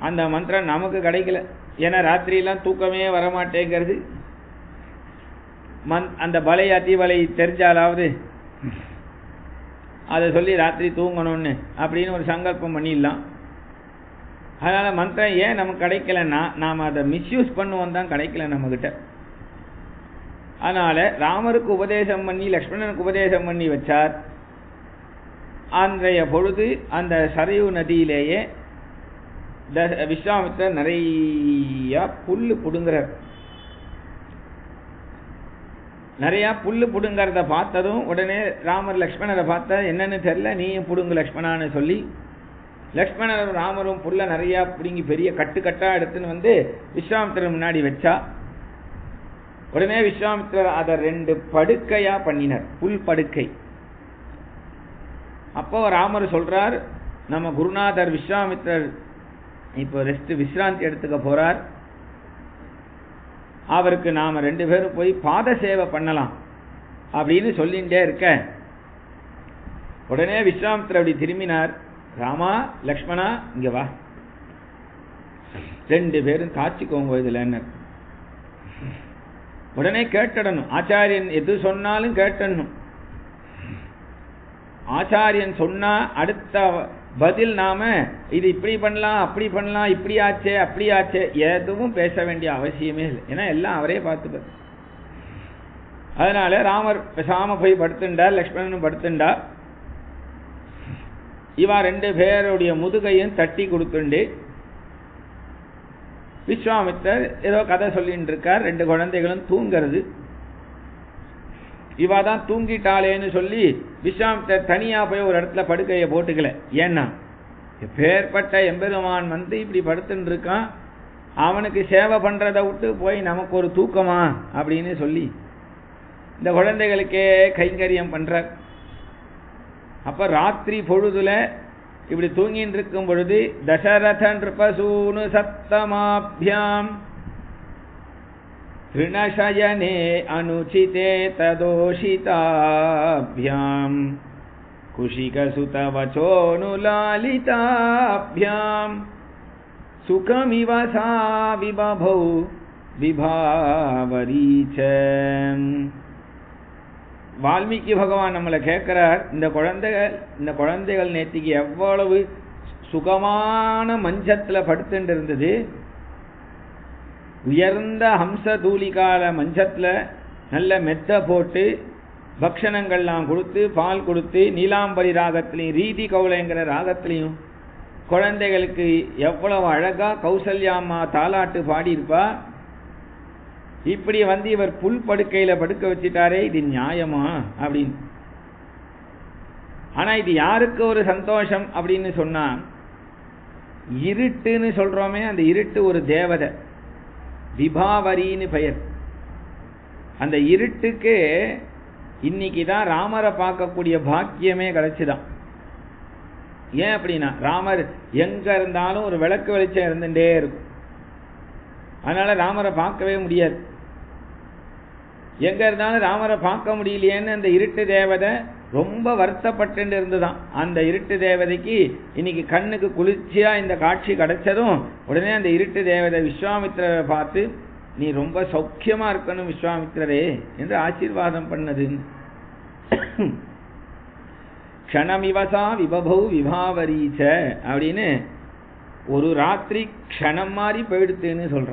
அந்த மந்திரம் நமக்கு கிடைக்கல. ஏன்னா ராத்திரியெல்லாம் தூக்கமே வரமாட்டேங்கிறது. அந்த பலை அதிபலை தெரிஞ்சாலாவது அதை சொல்லி ராத்திரி தூங்கணும்னு அப்படின்னு ஒரு சங்கல்பம் பண்ணிடலாம். அதனால மந்திரம் ஏன் நமக்கு கிடைக்கலன்னா நாம் அதை மிஸ்யூஸ் பண்ணுவோம் தான் கிடைக்கல நம்மகிட்ட. அதனால ராமருக்கு உபதேசம் பண்ணி லக்ஷ்மணனுக்கு உபதேசம் பண்ணி வச்சார். அன்றைய பொழுது அந்த சரையூ நதியிலேயே விஸ்வாமித்திரர் நிறைய புல்லு புடுங்குறார். நிறைய புல்லு புடுங்கிறத பார்த்ததும் உடனே ராமர் லக்ஷ்மணரை பார்த்த, என்னன்னு தெரியல, நீயும் புடுங்கு லக்ஷ்மணான்னு சொல்லி லக்ஷ்மணரும் ராமரும் புல்ல நிறைய பிடுங்கி பெரிய கட்டா எடுத்துன்னு விஸ்வாமித்திரர் முன்னாடி வச்சா. உடனே விஸ்வாமித்திரர் அதை 2 படுக்கையா பண்ணினார், புல் படுக்கை. அப்போ ராமர் சொல்றார், நம்ம குருநாதர் விஸ்வாமித்திரர் இப்போ விசிராந்தி எடுத்துக்க போறார், அவருக்கு நாம 2 பேரும் போய் பாத சேவை பண்ணலாம் அப்படின்னு சொல்லிட்டே இருக்க உடனே விஸ்வாமித்திரர் அப்படி திரும்பினார். ராமா லக்ஷ்மணா இங்க வா, 2 பேரும் காட்சிக்கோங்க இதுல. உடனே கேட்டடணும், ஆச்சாரியன் எது சொன்னாலும் கேட்டணும். ஆச்சாரியன் சொன்னா அடுத்த பதில் நாம இது இப்படி பண்ணலாம் அப்படி பண்ணலாம் இப்படி ஆச்சே அப்படி ஆச்சே எதுவும் பேச வேண்டிய அவசியமே இல்லை. ஏன்னா எல்லாம் அவரே பார்த்துப்பார். அதனால ராமர் பேசாம போய் படுத்துண்டார், லக்ஷ்மணனும் படுத்துண்டார். இவா 2 பேருடைய முதுகையும் தட்டி கொடுத்துண்டு விஸ்வாமித்தர் ஏதோ கதை சொல்லிட்டு இருக்கார். 2 குழந்தைகளும் தூங்கிறது. இவா தான் தூங்கிட்டாளேன்னு சொல்லி விஸ்வாமித்தர் தனியா போய் ஒரு இடத்துல படுக்கையை போட்டுக்கல. ஏன்னா பேர்பட்ட எம்பெருமான் வந்து இப்படி படுத்துட்டு இருக்கான், அவனுக்கு சேவை பண்றதை விட்டு போய் நமக்கு ஒரு தூக்கமா அப்படின்னு சொல்லி இந்த குழந்தைகளுக்கே கைங்கரியம் பண்றார். அப்ப ராத்திரி பொழுதுல இப்படி தூங்கிட்டு இருக்கும் பொழுது தசரத நிருபசூனு சத்தமாபியாம் திருணசயனே அனுச்சிதே ததோஷிதாபியாம் குஷிகசுதவச்சோனுலாலிதாபியாம் சுகமிவ சா விபபௌ விபாவரீச்சம். வால்மீகி பகவான் நம்மளை கேட்கிறார், இந்த குழந்தைகள் நேத்திக்கு எவ்வளவு சுகமான மஞ்சத்துல படுத்துட்டு இருந்தது, உயர்ந்த ஹம்ச தூளிகால மஞ்சத்துல நல்ல மெத்த போட்டு பக்ஷணங்கள்லாம் கொடுத்து பால் கொடுத்து நீலாம்பரி ராகத்திலையும் ரீதி கௌலைங்கிற ராகத்திலையும் குழந்தைகளுக்கு எவ்வளவு அழகா கௌசல்யாம்மா தாலாட்டு பாடியிருப்பா. இப்படி வந்து இவர் புல் படுக்கையில படுக்க வச்சுட்டாரே, இது நியாயமா அப்படின்னு. ஆனா இது யாருக்கு ஒரு சந்தோஷம் அப்படின்னு சொன்னா, இருட்டுன்னு சொல்றோமே அந்த இருட்டு ஒரு தேவதை, விபாவரின்னு பெயர். அந்த இருட்டுக்கு இன்னைக்குதான் ராமரை பார்க்கக்கூடிய பாக்கியமே கிடைச்சுதான். ஏன் அப்படின்னா ராமர் எங்க இருந்தாலும் ஒரு விளக்கு வெளிச்சம் இருந்துட்டே இருக்கும். அதனால ராமரை பார்க்கவே முடியாது. எங்க இருந்தாலும் ராமரை பார்க்க முடியலையேன்னு அந்த இருட்டு தேவதை ரொம்ப வருத்தப்பட்டு இருந்துதான். அந்த இருட்டு தேவதைக்கு இன்னைக்கு கண்ணுக்கு குளிர்ச்சியா இந்த காட்சி கிடைச்சதும் உடனே அந்த இருட்டு தேவதை விஸ்வாமித்திரரை பார்த்து, நீ ரொம்ப சௌக்கியமா இருக்கணும் விஸ்வாமித்திரரே என்று ஆசீர்வாதம் பண்ணது. க்ஷணமிவசா விபபௌ விபாவரீச்ச அப்படின்னு ஒரு ராத்திரி க்ஷணம் மாதிரி போயிடுத்துன்னு சொல்ற.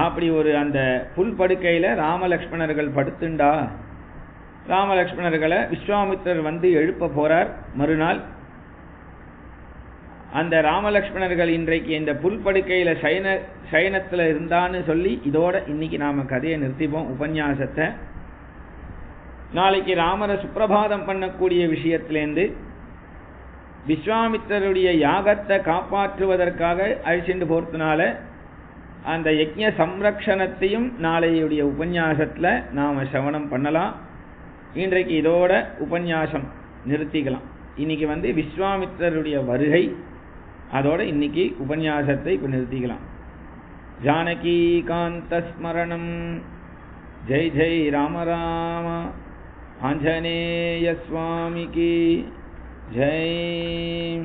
அப்படி ஒரு அந்த புல் படுக்கையில ராமலக்ஷ்மணர்கள் படுத்துண்டா. ராமலக்ஷ்மணர்களை விஸ்வாமித்திரர் வந்து எழுப்ப போறார் மறுநாள். அந்த ராமலக்ஷ்மணர்கள் இன்றைக்கு இந்த புல் படுக்கையில சயனத்துல இருந்தான்னு சொல்லி இதோட இன்னைக்கு நாம கதையை நிறுத்திப்போம் உபன்யாசத்தை. நாளைக்கு ராமரை சுப்பிரபாதம் பண்ணக்கூடிய விஷயத்திலேருந்து விஸ்வாமித்திரருடைய யாகத்தை காப்பாற்றுவதற்காக அழிச்சுண்டு போறதுனால அந்த யஜ்ஞ சம்ரக்ஷணத்தையும் நாளையுடைய உபன்யாசத்துல நாம சிரவணம் பண்ணலாம். இன்றைக்கு இதோட உபன்யாசம் நிறுத்திக்கலாம். இன்னைக்கு வந்து விஸ்வாமித்திரருடைய வருகை, அதோட இன்னைக்கு உபன்யாசத்தை இப்ப நிறுத்திக்கலாம். ஜானகி காந்த ஸ்மரணம். ஜெய் ஜெய் ராம ராம. ஆஞ்சநேய சுவாமிக்கு ஜெய்.